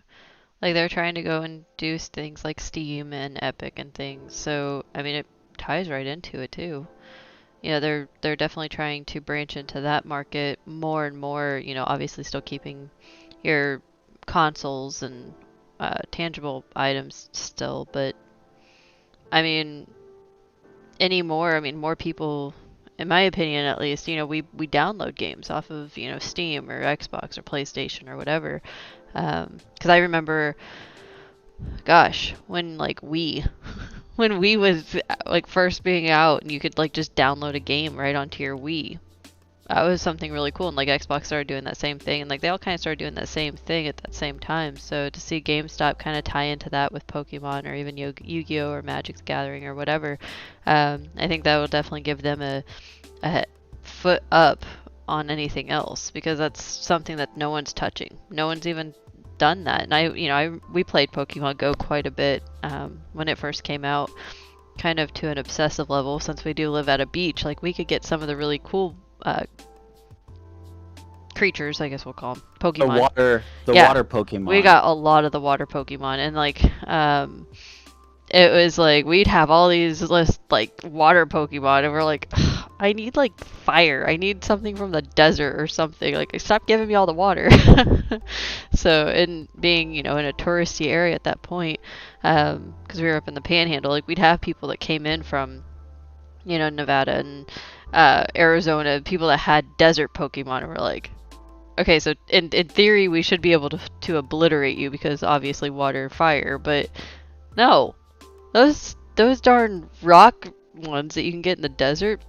They're trying to go and do things like Steam and Epic and things. So, I mean, it ties right into it too. they're definitely trying to branch into that market more and more, obviously still keeping your consoles and tangible items still, but I mean, anymore, more people, in my opinion at least, we download games off of, Steam or Xbox or PlayStation or whatever. Because I remember, gosh, when like when Wii was like first being out and you could like just download a game right onto your Wii. That was something really cool, and like Xbox started doing that same thing, and like they all kind of started doing that same thing at that same time. So to see GameStop kind of tie into that with Pokemon or even Yu-Gi-Oh or Magic's Gathering or whatever, I think that will definitely give them a foot up on anything else, because that's something that no one's touching. No one's even done that. And we played Pokemon Go quite a bit when it first came out, kind of to an obsessive level, since we do live at a beach. Like we could get some of the really cool creatures, I guess we'll call them Pokemon. The water Pokemon. We got a lot of the water Pokemon, and like it was like we'd have all these water Pokemon, and we're like, I need like fire. I need something from the desert or something. Like, stop giving me all the water. So, in being, in a touristy area at that point, because we were up in the Panhandle, like we'd have people that came in from, Nevada and Arizona, people that had desert Pokemon, and we're like, okay, so in theory we should be able to obliterate you because obviously water and fire, but no, those darn rock ones that you can get in the desert,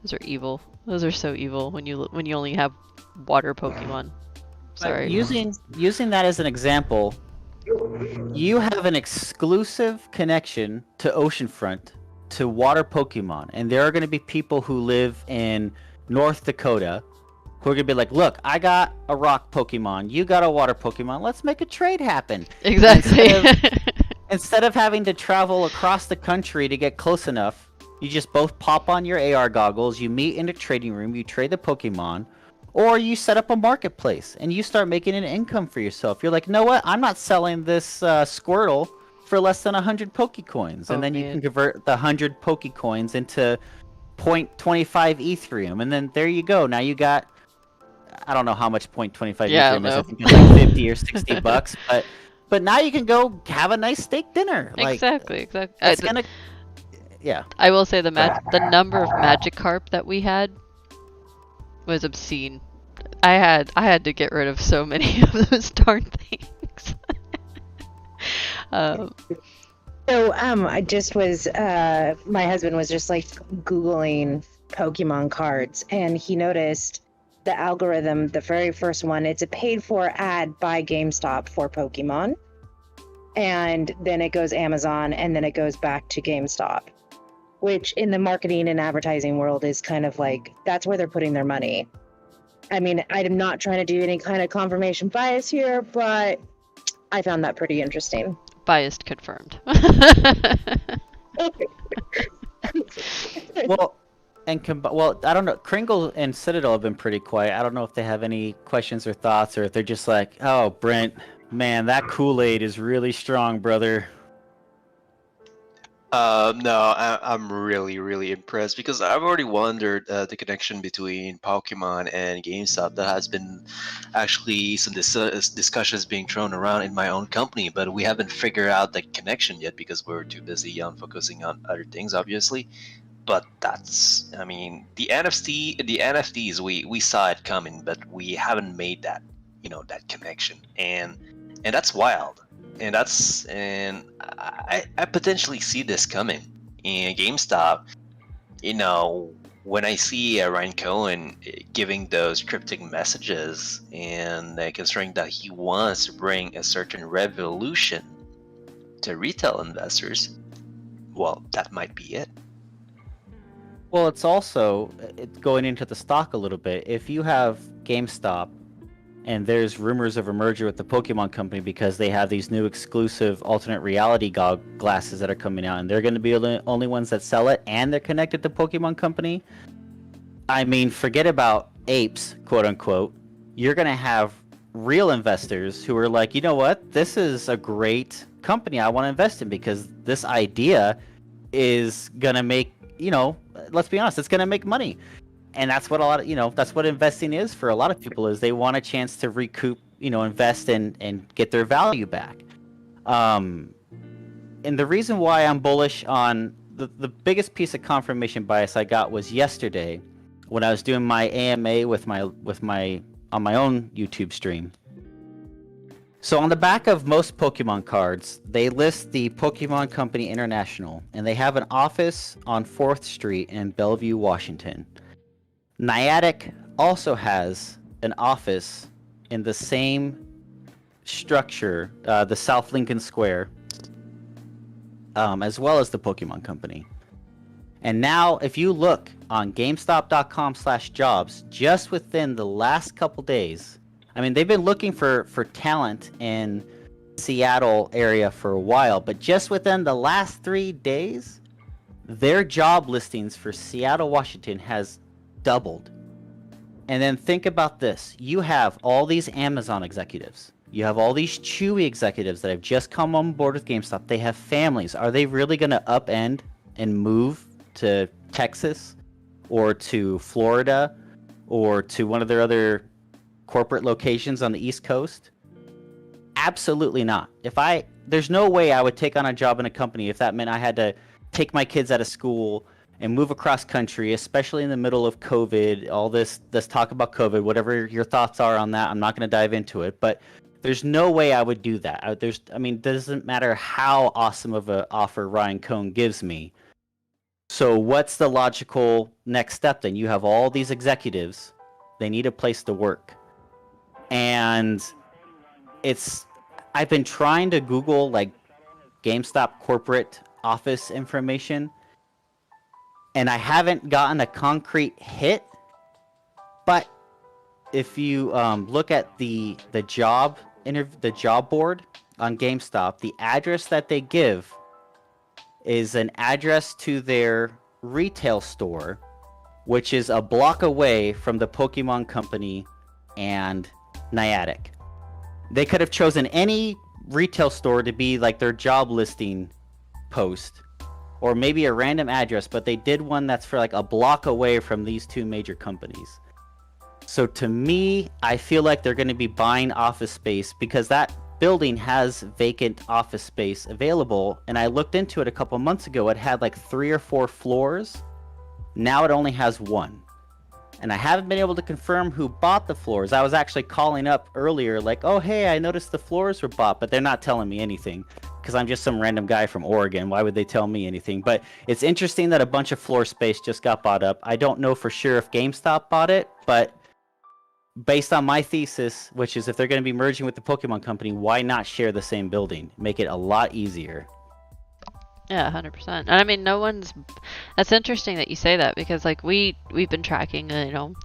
those are evil. Those are so evil when you only have water Pokemon. Sorry. Using that as an example, you have an exclusive connection to oceanfront, to water Pokemon, and there are going to be people who live in North Dakota who are going to be like, look, I got a rock Pokemon, you got a water Pokemon, let's make a trade happen. Exactly. Instead of having to travel across the country to get close enough, you just both pop on your AR goggles, you meet in a trading room, you trade the Pokemon, or you set up a marketplace and you start making an income for yourself. You're like, you know what, I'm not selling this Squirtle for less than 100 Pokecoins. And then you can convert the 100 Pokecoins into 0.25 Ethereum. And then there you go. Now you got, I don't know how much 0.25 Ethereum is. I think it's like 50 or 60 bucks. But now you can go have a nice steak dinner. Exactly. It's gonna, yeah. I will say the number of Magikarp that we had was obscene. I had to get rid of so many of those darn things. So I just was my husband was just like Googling Pokemon cards, and he noticed the algorithm, the very first one, it's a paid for ad by GameStop for Pokemon, and then it goes Amazon, and then it goes back to GameStop, which in the marketing and advertising world is kind of like, that's where they're putting their money. I mean, I'm not trying to do any kind of confirmation bias here, but I found that pretty interesting. Biased confirmed. Well, I don't know. Kringle and Citadel have been pretty quiet. I don't know if they have any questions or thoughts, or if they're just like, oh, Brent, man, that Kool-Aid is really strong, brother. No, I'm really, really impressed, because I've already wondered the connection between Pokemon and GameStop. That has been actually some discussions being thrown around in my own company, but we haven't figured out the connection yet because we're too busy on focusing on other things, obviously. But that's, I mean, the NFTs, we saw it coming, but we haven't made that, that connection, and that's wild. And I potentially see this coming. In GameStop, when I see Ryan Cohen giving those cryptic messages, and considering that he wants to bring a certain revolution to retail investors, well, that might be it. Well, it's also going into the stock a little bit. If you have GameStop, and there's rumors of a merger with the Pokemon Company because they have these new exclusive alternate reality glasses that are coming out, and they're going to be the only ones that sell it, and they're connected to Pokemon Company. I mean, forget about apes, quote unquote. You're going to have real investors who are like, you know what? This is a great company I want to invest in because this idea is going to make, let's be honest, it's going to make money. And that's what a lot of, that's what investing is for a lot of people, is they want a chance to recoup, invest and get their value back. And the reason why I'm bullish on the biggest piece of confirmation bias I got was yesterday when I was doing my AMA with my on my own YouTube stream. So on the back of most Pokemon cards, they list the Pokemon Company International, and they have an office on 4th Street in Bellevue, Washington. Niantic also has an office in the same structure, the South Lincoln Square, as well as the Pokemon Company. And now, if you look on GameStop.com/jobs, just within the last couple days, I mean, they've been looking for talent in Seattle area for a while, but just within the last 3 days, their job listings for Seattle, Washington has doubled. And then think about this. You have all these Amazon executives. You have all these Chewy executives that have just come on board with GameStop. They have families. Are they really going to upend and move to Texas or to Florida or to one of their other corporate locations on the East Coast? Absolutely not. There's no way I would take on a job in a company if that meant I had to take my kids out of school and move across country, especially in the middle of COVID, all this talk about COVID, whatever your thoughts are on that. I'm not going to dive into it, but there's no way I would do that. It doesn't matter how awesome of an offer Ryan Cohn gives me. So what's the logical next step then? You have all these executives. They need a place to work. And I've been trying to Google like GameStop corporate office information, and I haven't gotten a concrete hit. But if you look at the job board on GameStop, the address that they give is an address to their retail store, which is a block away from the Pokemon Company and Niantic. They could have chosen any retail store to be like their job listing post, or maybe a random address, but they did one that's for like a block away from these two major companies. So to me, I feel like they're going to be buying office space because that building has vacant office space available. And I looked into it a couple months ago. It had like 3 or 4 floors. Now it only has 1. And I haven't been able to confirm who bought the floors. I was actually calling up earlier like, oh, hey, I noticed the floors were bought, but they're not telling me anything because I'm just some random guy from Oregon. Why would they tell me anything? But it's interesting that a bunch of floor space just got bought up. I don't know for sure if GameStop bought it, but based on my thesis, which is if they're going to be merging with the Pokemon Company, why not share the same building? Make it a lot easier. Yeah, 100%. And I mean, that's interesting that you say that because like we've been tracking,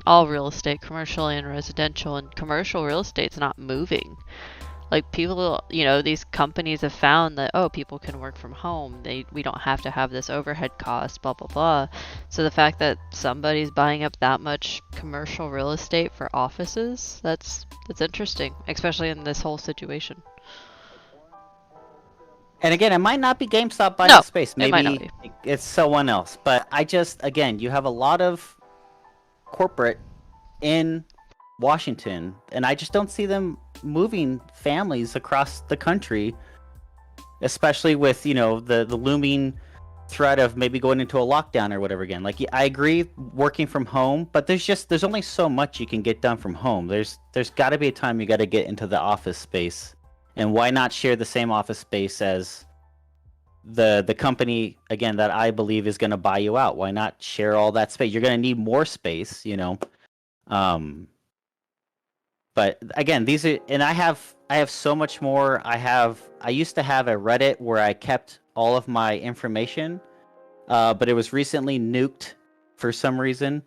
all real estate, commercial and residential, and commercial real estate's not moving. Like people, these companies have found that, people can work from home. We don't have to have this overhead cost, blah, blah, blah. So the fact that somebody's buying up that much commercial real estate for offices, that's interesting, especially in this whole situation. And again, it might not be GameStop buying the space. Maybe it might not be. It's someone else. But again, you have a lot of corporate in Washington, and I just don't see them moving families across the country, especially with, the looming threat of maybe going into a lockdown or whatever again. Like, I agree working from home, but there's only so much you can get done from home. There's got to be a time you got to get into the office space. And why not share the same office space as the company, again, that I believe is going to buy you out? Why not share all that space? You're going to need more space, But again, I have so much more. I used to have a Reddit where I kept all of my information, but it was recently nuked for some reason.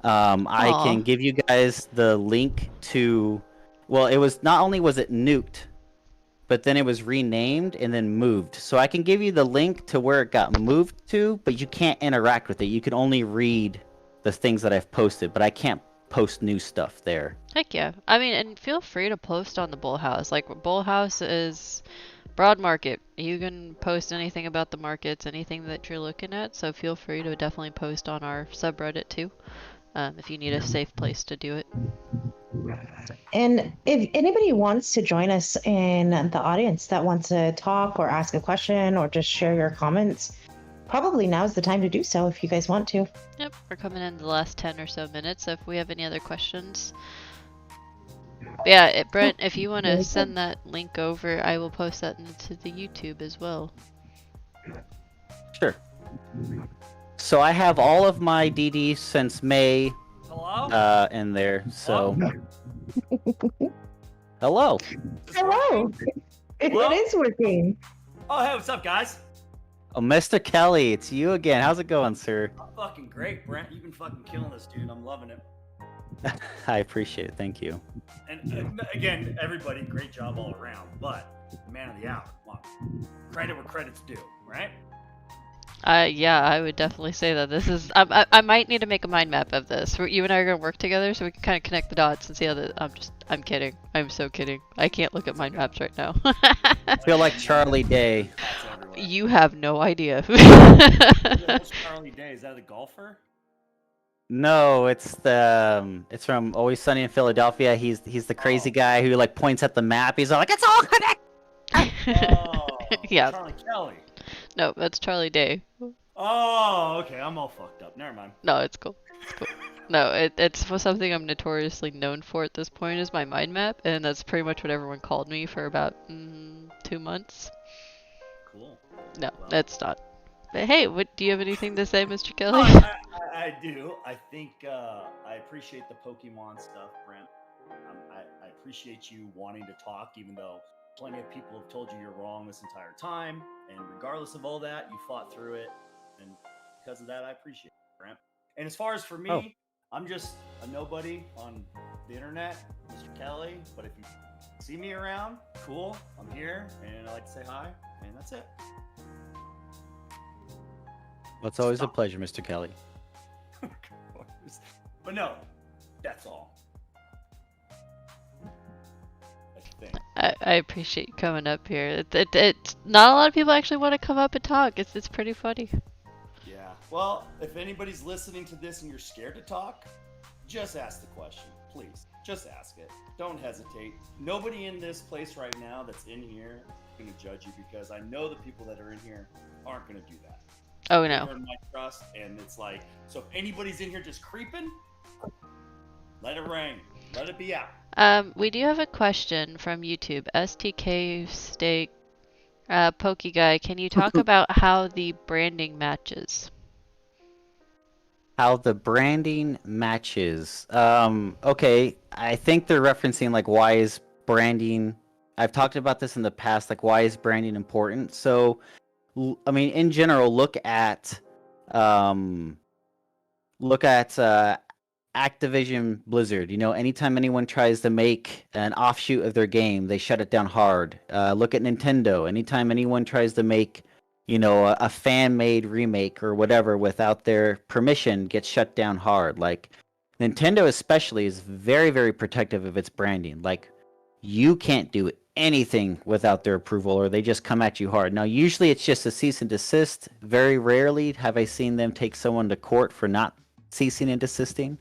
I can give you guys the link to, well, it was not only was it nuked, but then it was renamed and then moved. So I can give you the link to where it got moved to, but you can't interact with it. You can only read the things that I've posted, but I can't post new stuff there. Heck yeah. I mean, and feel free to post on the BullHouse. Like, BullHouse is broad market. You can post anything about the markets, anything that you're looking at. So feel free to definitely post on our subreddit too, if you need a safe place to do it. And if anybody wants to join us in the audience that wants to talk or ask a question or just share your comments, probably now's the time to do so if you guys want to. Yep, we're coming in the last 10 or so minutes. So if we have any other questions. But yeah, Brent, if you want to send that link over, I will post that into the YouTube as well. Sure. So I have all of my DD since May in there. So hello. Hello. It is working. Oh, hey, what's up, guys? Oh, Mr. Kelly, it's you again. How's it going, sir? Fucking great, Brent. You've been fucking killing this, dude. I'm loving it. I appreciate it. Thank you. And again, everybody, great job all around. But man of the hour, come on. Credit where credit's due, right? Yeah, I would definitely say that this is. I might need to make a mind map of this. You and I are gonna work together so we can kind of connect the dots and see how the. I'm kidding. I'm so kidding. I can't look at mind maps right now. I feel like Charlie Day. You have no idea. Who's Charlie Day? Is that the golfer? No, it's from Always Sunny in Philadelphia. He's the crazy guy who like points at the map. He's all like, it's all connected. Oh, Yeah. Charlie Kelly. No, that's Charlie Day. Oh, okay. I'm all fucked up. Never mind. No, it's cool. It's cool. No, it's something I'm notoriously known for at this point is my mind map, and that's pretty much what everyone called me for about 2 months. Cool. No, Well. that's not. But hey, do you have anything to say, Mr. Kelly? Oh, I do. I think I appreciate the Pokemon stuff, Brent. I appreciate you wanting to talk, even though plenty of people have told you you're wrong this entire time. And regardless of all that, you fought through it. And because of that, I appreciate it, Brent. And as far as for me, I'm just a nobody on the internet, Mr. Kelly. But if you see me around, cool. I'm here, and I like to say hi, and that's it. Well, it's always a pleasure, Mr. Kelly. But no, that's all. That's the thing. I appreciate you coming up here. It's not a lot of people actually want to come up and talk. It's pretty funny. Yeah. Well, if anybody's listening to this and you're scared to talk, just ask the question, please. Just ask it. Don't hesitate. Nobody in this place right now that's in here is going to judge you because I know the people that are in here aren't going to do that. Oh They no. earn my trust, and it's like, so if anybody's in here just creeping, let it ring. Let it be out. We do have a question from YouTube. STK Steak Poke Guy, can you talk about how the branding matches? How the branding matches. Okay, I think they're referencing like why is branding. I've talked about this in the past, like why is branding important? So, I mean, in general, look at Activision Blizzard. You know, anytime anyone tries to make an offshoot of their game, they shut it down hard. Look at Nintendo. Anytime anyone tries to make, you know, a fan-made remake or whatever without their permission, gets shut down hard. Like Nintendo especially is very, very protective of its branding. Like you can't do anything without their approval or they just come at you hard. Now, usually it's just a cease and desist. Very rarely have I seen them take someone to court for not ceasing and desisting.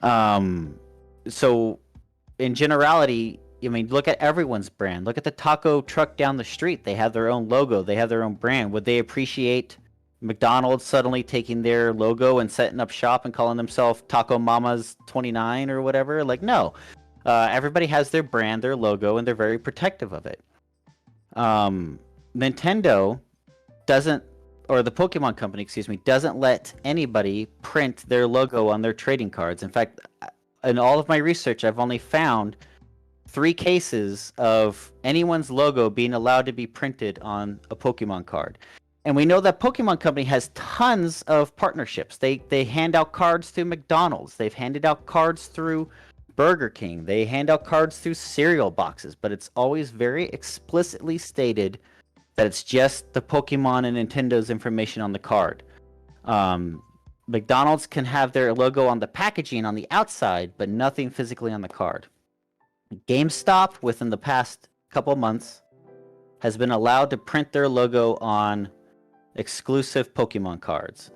So in generality, I mean, look at everyone's brand. Look at the taco truck down the street. They have their own logo. They have their own brand. Would they appreciate McDonald's suddenly taking their logo and setting up shop and calling themselves Taco Mama's 29 or whatever? Like, no. Everybody has their brand, their logo, and they're very protective of it. Nintendo doesn't, or the Pokemon Company, excuse me, doesn't let anybody print their logo on their trading cards. In fact, in all of my research, I've only found 3 cases of anyone's logo being allowed to be printed on a Pokemon card. And we know that Pokemon Company has tons of partnerships. They hand out cards through McDonald's. They've handed out cards through Burger King. They hand out cards through cereal boxes, but it's always very explicitly stated that it's just the Pokemon and Nintendo's information on the card. McDonald's can have their logo on the packaging on the outside, but nothing physically on the card. GameStop, within the past couple months, has been allowed to print their logo on exclusive Pokemon cards.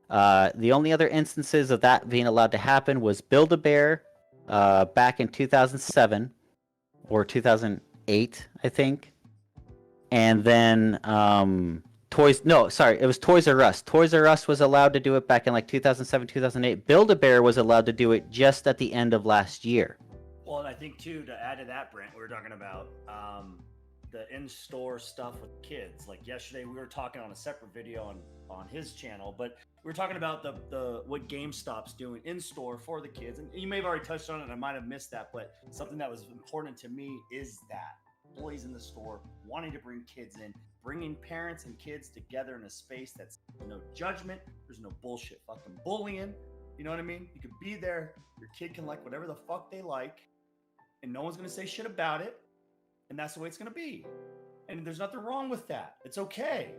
The only other instances of that being allowed to happen was Build-A-Bear back in 2007 or 2008, I think. And then it was Toys R Us. Toys R Us was allowed to do it back in like 2007, 2008. Build-A-Bear was allowed to do it just at the end of last year. Well, and I think too, to add to that, Brent, we were talking about the in-store stuff with kids. Like yesterday, we were talking on a separate video on his channel, but we were talking about the what GameStop's doing in store for the kids. And you may have already touched on it, and I might have missed that, but something that was important to me is that employees in the store wanting to bring kids in, bringing parents and kids together in a space that's no judgment, there's no bullshit fucking bullying. You know what I mean? You could be there, your kid can like whatever the fuck they like, and no one's gonna say shit about it, and that's the way it's gonna be. And there's nothing wrong with that. It's okay,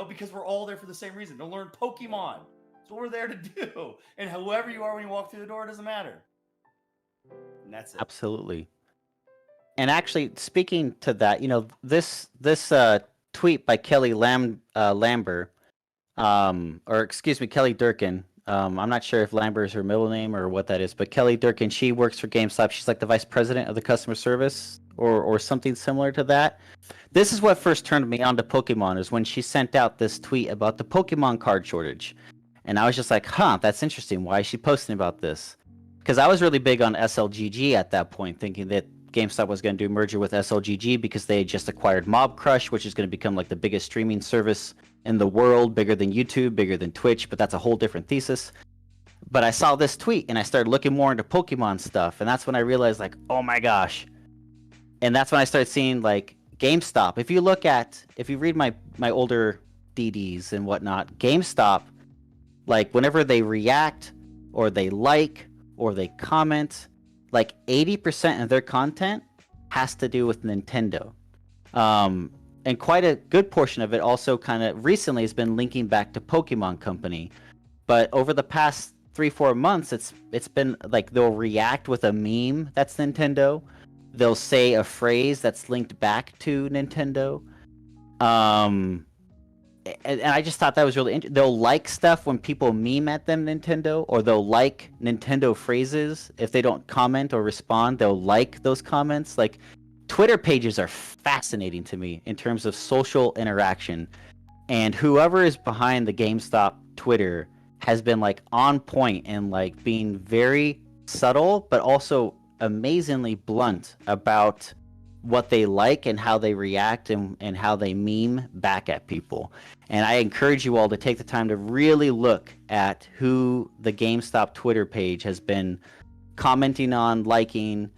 because we're all there for the same reason, to learn Pokemon. That's what we're there to do. And whoever you are when you walk through the door, it doesn't matter. And that's it. Absolutely. And actually, speaking to that, this tweet by Kelly Lambert, Kelly Durkin. I'm not sure if Lambert is her middle name or what that is, but Kelly Durkin, she works for GameStop. She's like the vice president of the customer service or something similar to that. This is what first turned me on to Pokemon, is when she sent out this tweet about the Pokemon card shortage. And I was just like, that's interesting. Why is she posting about this? Because I was really big on SLGG at that point, thinking that GameStop was going to do a merger with SLGG because they had just acquired Mob Crush, which is going to become like the biggest streaming service in the world, bigger than YouTube, bigger than Twitch, but that's a whole different thesis. But I saw this tweet and I started looking more into Pokemon stuff, and that's when I realized, like, oh my gosh. And that's when I started seeing like GameStop. If you read my older DDs and whatnot, GameStop, like whenever they react or they like or they comment, like 80% of their content has to do with Nintendo. And quite a good portion of it also kind of recently has been linking back to Pokemon Company. But over the past 3-4 months, it's been like they'll react with a meme that's Nintendo. They'll say a phrase that's linked back to Nintendo. And I just thought that was really interesting. They'll like stuff when people meme at them, Nintendo, or they'll like Nintendo phrases. If they don't comment or respond, they'll like those comments. Like, Twitter pages are fascinating to me in terms of social interaction. And whoever is behind the GameStop Twitter has been like on point and like being very subtle, but also amazingly blunt about what they like and how they react and how they meme back at people. And I encourage you all to take the time to really look at who the GameStop Twitter page has been commenting on, liking.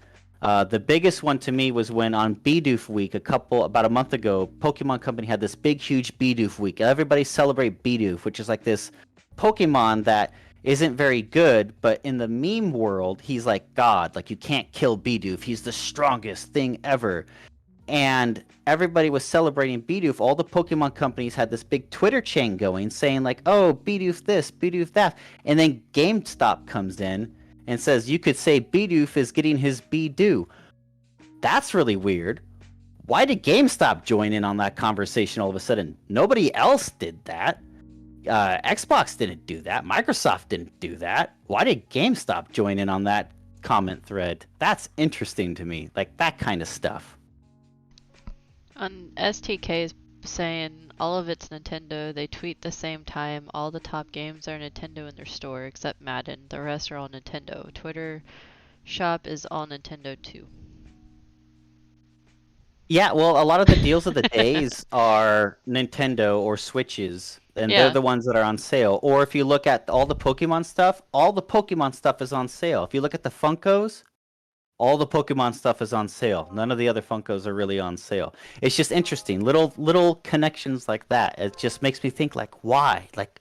The biggest one to me was when on Bidoof Week about a month ago, Pokemon Company had this big, huge Bidoof Week. Everybody celebrate Bidoof, which is like this Pokemon that isn't very good, but in the meme world, he's like God. Like, you can't kill Bidoof. He's the strongest thing ever. And everybody was celebrating Bidoof. All the Pokemon companies had this big Twitter chain going saying like, oh, Bidoof this, Bidoof that. And then GameStop comes in and says, you could say Bidoof is getting his Bidoo. That's really weird. Why did GameStop join in on that conversation all of a sudden? Nobody else did that. Xbox didn't do that. Microsoft didn't do that. Why did GameStop join in on that comment thread? That's interesting to me. Like, that kind of stuff. On STK is saying all of it's Nintendo. They tweet the same time. All the top games are Nintendo in their store except Madden. The rest are all Nintendo. Twitter shop is all Nintendo too. Yeah, well, a lot of the deals of the days are Nintendo or Switches, and they're the ones that are on sale. Or if you look at all the Pokemon stuff is on sale. If you look at the Funkos, all the Pokemon stuff is on sale. None of the other Funkos are really on sale. It's just interesting. Little connections like that. It just makes me think, like, why? Like,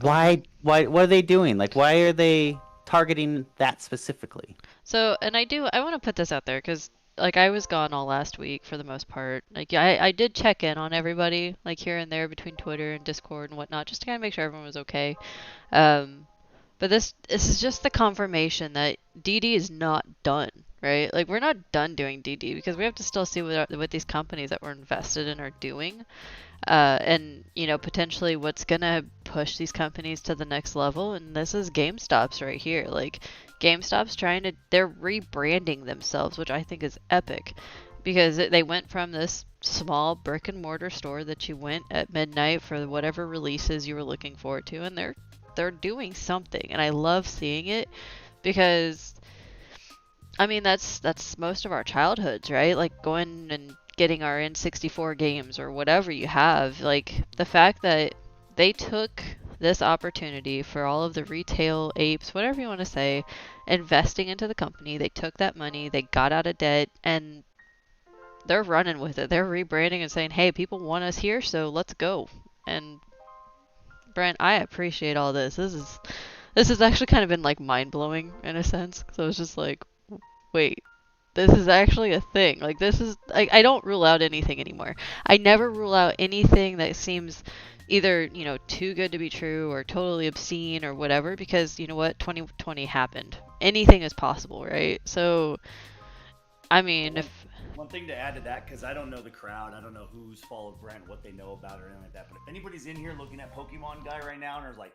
why? What are they doing? Like, why are they targeting that specifically? So, and I want to put this out there because, like, I was gone all last week for the most part. Like, I did check in on everybody, like, here and there between Twitter and Discord and whatnot, just to kind of make sure everyone was okay. But this is just the confirmation that DD is not done, right? Like we're not done doing DD because we have to still see what these companies that we're invested in are doing, and potentially what's gonna push these companies to the next level. And this is GameStop's right here. Like GameStop's they're rebranding themselves, which I think is epic, because they went from this small brick and mortar store that you went at midnight for whatever releases you were looking forward to, and they're doing something, and I love seeing it because I mean that's most of our childhoods, right? Like going and getting our N64 games or whatever you have. Like the fact that they took this opportunity for all of the retail apes, whatever you want to say, investing into the company. They took that money, they got out of debt, and they're running with it. They're rebranding and saying, "Hey, people want us here, so let's go." And Brent, I appreciate all this. This has actually kind of been like mind-blowing in a sense. So I was just like, wait, this is actually a thing. Like this is I don't rule out anything anymore. I never rule out anything that seems either, too good to be true or totally obscene or whatever, because you know what? 2020 happened. Anything is possible, right? So I mean, one thing to add to that, because I don't know the crowd, I don't know who's followed Brent, what they know about it, or anything like that. But if anybody's in here looking at Pokemon guy right now and is like,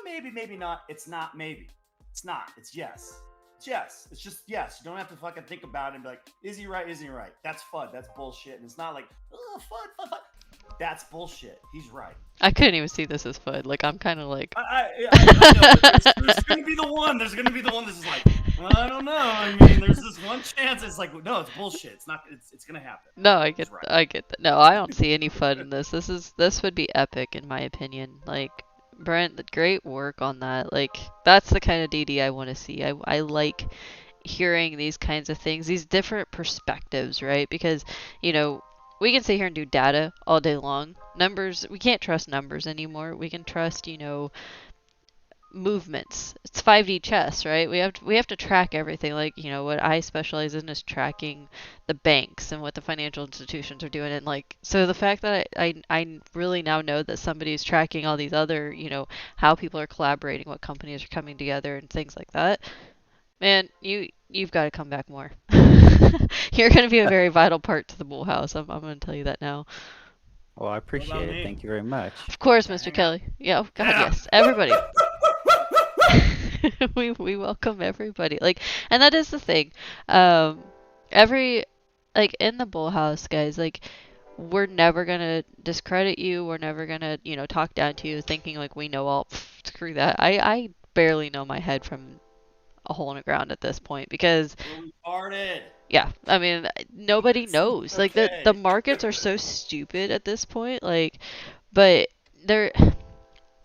maybe, maybe not, it's not maybe. It's not. It's yes. It's yes. It's just yes. You don't have to fucking think about it and be like, is he right? Isn't he right? That's FUD. That's bullshit. And it's not like, oh, FUD. That's bullshit. He's right. I couldn't even see this as FUD. Like I'm kind of like. I know, but there's gonna be the one. There's gonna be the one that's just like, I don't know. I mean, there's this one chance. It's like, no, it's bullshit. It's not. It's gonna happen. No, I get that. No, I don't see any FUD in this. This would be epic in my opinion. Like Brent, great work on that. Like that's the kind of DD I want to see. I like hearing these kinds of things, these different perspectives, right? Because we can sit here and do data all day long. Numbers, we can't trust numbers anymore. We can trust, movements. It's 5D chess, right? We have to track everything. Like, what I specialize in is tracking the banks and what the financial institutions are doing. And like, so the fact that I really now know that somebody's tracking all these other, how people are collaborating, what companies are coming together and things like that. Man, you've got to come back more. You're going to be a very vital part to the BullHouse. I'm going to tell you that now. Well, I appreciate it. Thank you very much. Of course, Mr. Kelly. Yeah, oh God, yes. Everybody. we welcome everybody. Like, and that is the thing. In the BullHouse, guys, like, we're never gonna discredit you. We're never gonna, talk down to you, thinking like we know all. Screw that. I barely know my head from a hole in the ground at this point because. Yeah, I mean, nobody knows. Like the markets are so stupid at this point. Like, but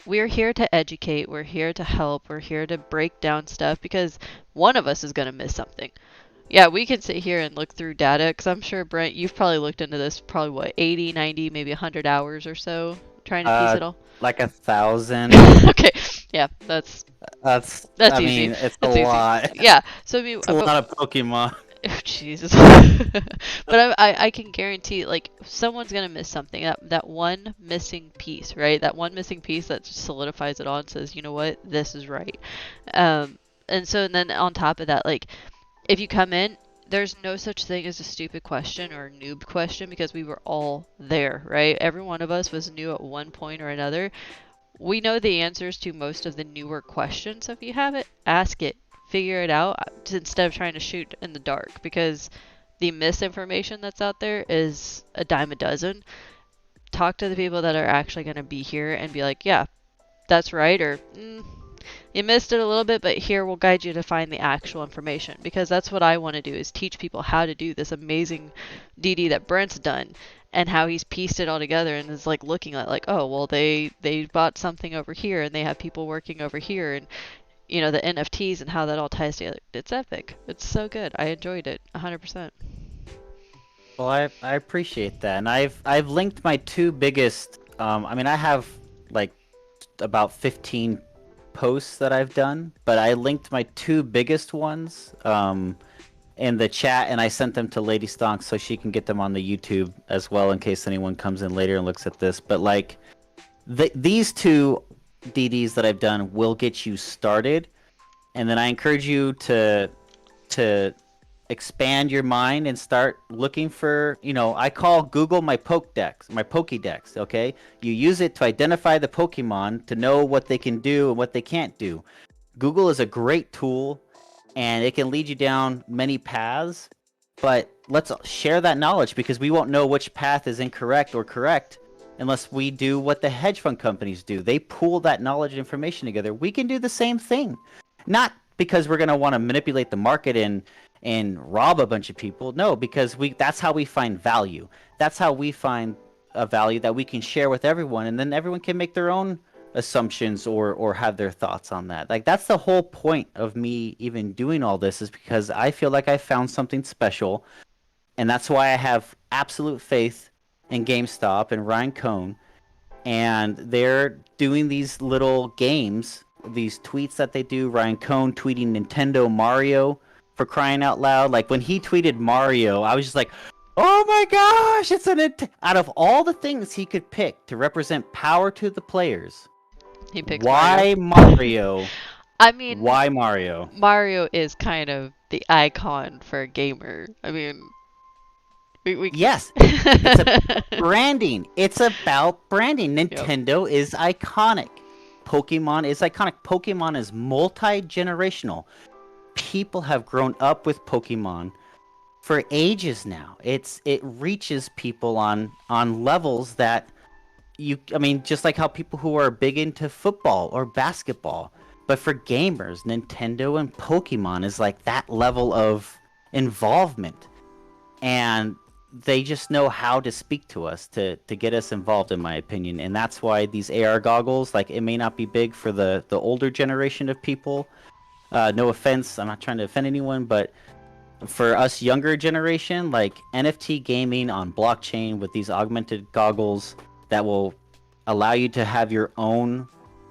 we're here to educate. We're here to help. We're here to break down stuff because one of us is gonna miss something. Yeah, we can sit here and look through data because I'm sure Brent, you've probably looked into this probably what 80, 90, maybe 100 hours or so trying to piece it all. Like 1,000. Okay, yeah, that's I easy. mean, it's that's a easy. lot. Yeah, so I mean, It's a lot of Pokemon. Oh, Jesus. But I can guarantee, like, someone's gonna miss something. That one missing piece, right? That one missing piece that just solidifies it all and says, you know what, this is right. And then on top of that, like, if you come in, there's no such thing as a stupid question or a noob question because we were all there, right? Every one of us was new at one point or another. We know the answers to most of the newer questions, so if you have it, ask it. Figure it out instead of trying to shoot in the dark because the misinformation that's out there is a dime a dozen. Talk to the people that are actually going to be here and be like, yeah, that's right, or you missed it a little bit, but here we'll guide you to find the actual information because that's what I want to do is teach people how to do this amazing DD that Brent's done and how he's pieced it all together and is like looking at like, oh, well, they bought something over here and they have people working over here and the NFTs and how that all ties together. It's epic. It's so good. I enjoyed it 100%. Well, I appreciate that. And I've linked my two biggest I have like about 15 posts that I've done, but I linked my two biggest ones in the chat and I sent them to Lady Stonks so she can get them on the YouTube as well in case anyone comes in later and looks at this. But like these two DDs that I've done will get you started, and then I encourage you to expand your mind and start looking for, I call Google my Pokédex, okay? You use it to identify the Pokemon, to know what they can do and what they can't do. Google is a great tool, and it can lead you down many paths, but let's share that knowledge, because we won't know which path is incorrect or correct unless we do what the hedge fund companies do. They pool that knowledge and information together. We can do the same thing. Not because we're going to want to manipulate the market and rob a bunch of people. No, because that's how we find value. That's how we find a value that we can share with everyone, and then everyone can make their own assumptions or have their thoughts on that. Like, that's the whole point of me even doing all this, is because I feel like I found something special, and that's why I have absolute faith in GameStop and Ryan Cohn, and they're doing these little games, these tweets that they do. Ryan Cohn tweeting Nintendo Mario, for crying out loud. Like, when he tweeted Mario, I was just like, oh my gosh, it's out of all the things he could pick to represent power to the players, He picks why Mario? I mean, Why Mario? Mario is kind of the icon for a gamer. I mean, we Yes, it's a branding. It's about branding. Nintendo is iconic. Pokemon is iconic. Pokemon is multi-generational. People have grown up with Pokemon for ages now. It reaches people on levels that just like how people who are big into football or basketball. But for gamers, Nintendo and Pokemon is like that level of involvement. And they just know how to speak to us to get us involved, in my opinion. And that's why these AR goggles, like, it may not be big for the older generation of people. No offense, I'm not trying to offend anyone, but for us younger generation, like, NFT gaming on blockchain with these augmented goggles that will allow you to have your own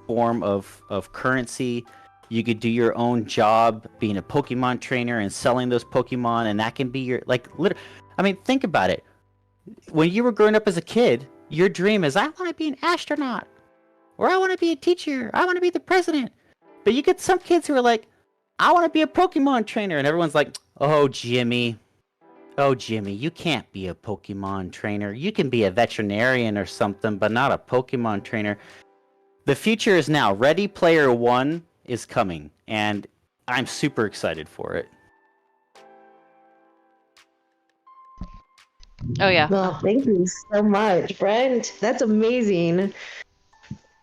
form of currency. You could do your own job being a Pokemon trainer and selling those Pokemon, and that can be your, like, think about it. When you were growing up as a kid, your dream is, I want to be an astronaut, or I want to be a teacher, I want to be the president. But you get some kids who are like, I want to be a Pokemon trainer, and everyone's like, oh, Jimmy, you can't be a Pokemon trainer. You can be a veterinarian or something, but not a Pokemon trainer. The future is now. Ready Player One is coming, and I'm super excited for it. Oh yeah. Well, thank you so much, Brent. That's amazing.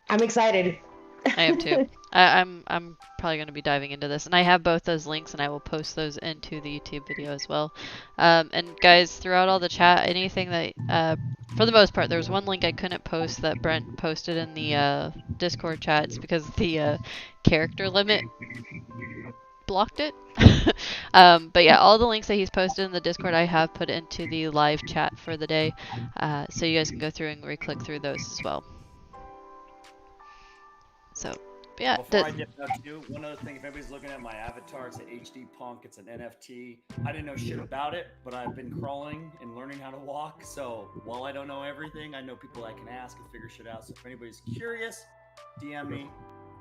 I'm excited. I am too. I'm probably going to be diving into this, and I have both those links, and I will post those into the YouTube video as well. And guys, throughout all the chat, anything that, for the most part, there was one link I couldn't post that Brent posted in the Discord chat. It's because the character limit blocked it. But yeah, all the links that he's posted in the Discord, I have put into the live chat for the day, so you guys can go through and re-click through those as well. So, yeah. Before I get that too, one other thing, if anybody's looking at my avatar, it's an HD Punk, it's an NFT. I didn't know shit about it, but I've been crawling and learning how to walk. So while I don't know everything, I know people I can ask and figure shit out. So if anybody's curious, DM me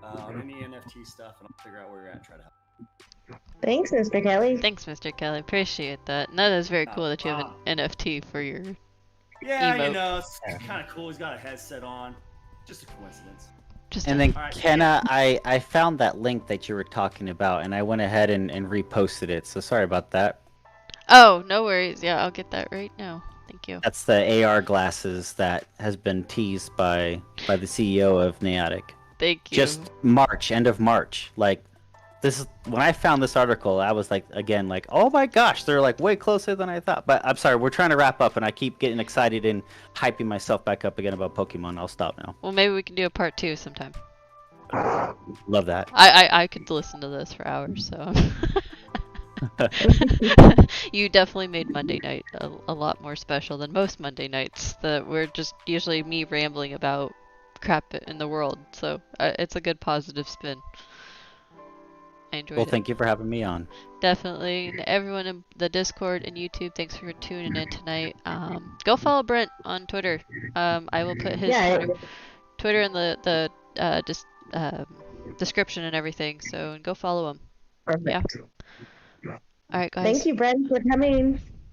on any NFT stuff, and I'll figure out where you're at and try to help. Thanks, Mr. Kelly. Thanse, Mr. Kelly. Appreciate that. No, that's very cool that you have an NFT for your Yeah, emote. you know, it's kind of cool. He's got a headset on. Just a coincidence. And then, Kenna, I found that link that you were talking about, and I went ahead and reposted it. So sorry about that. Oh, no worries. Yeah, I'll get that right now. Thank you. That's the AR glasses that has been teased by the CEO of Neotic. Thank you. Just end of March. Like, this is when I found this article, I was like, again, like, oh my gosh, they're like way closer than I thought. But I'm sorry, we're trying to wrap up, and I keep getting excited and hyping myself back up again about Pokemon. I'll stop now. Well, maybe we can do a part 2 sometime. Love that. I could listen to this for hours, so. You definitely made Monday night a lot more special than most Monday nights that were just usually me rambling about crap in the world. So it's a good positive spin. I enjoyed it. Well, thank you for having me on. Definitely. And everyone in the Discord and YouTube, thanks for tuning in tonight. Go follow Brent on Twitter. I will put his Twitter in the description and everything. So go follow him. Perfect. All right, guys. Thank you, Brent, for coming.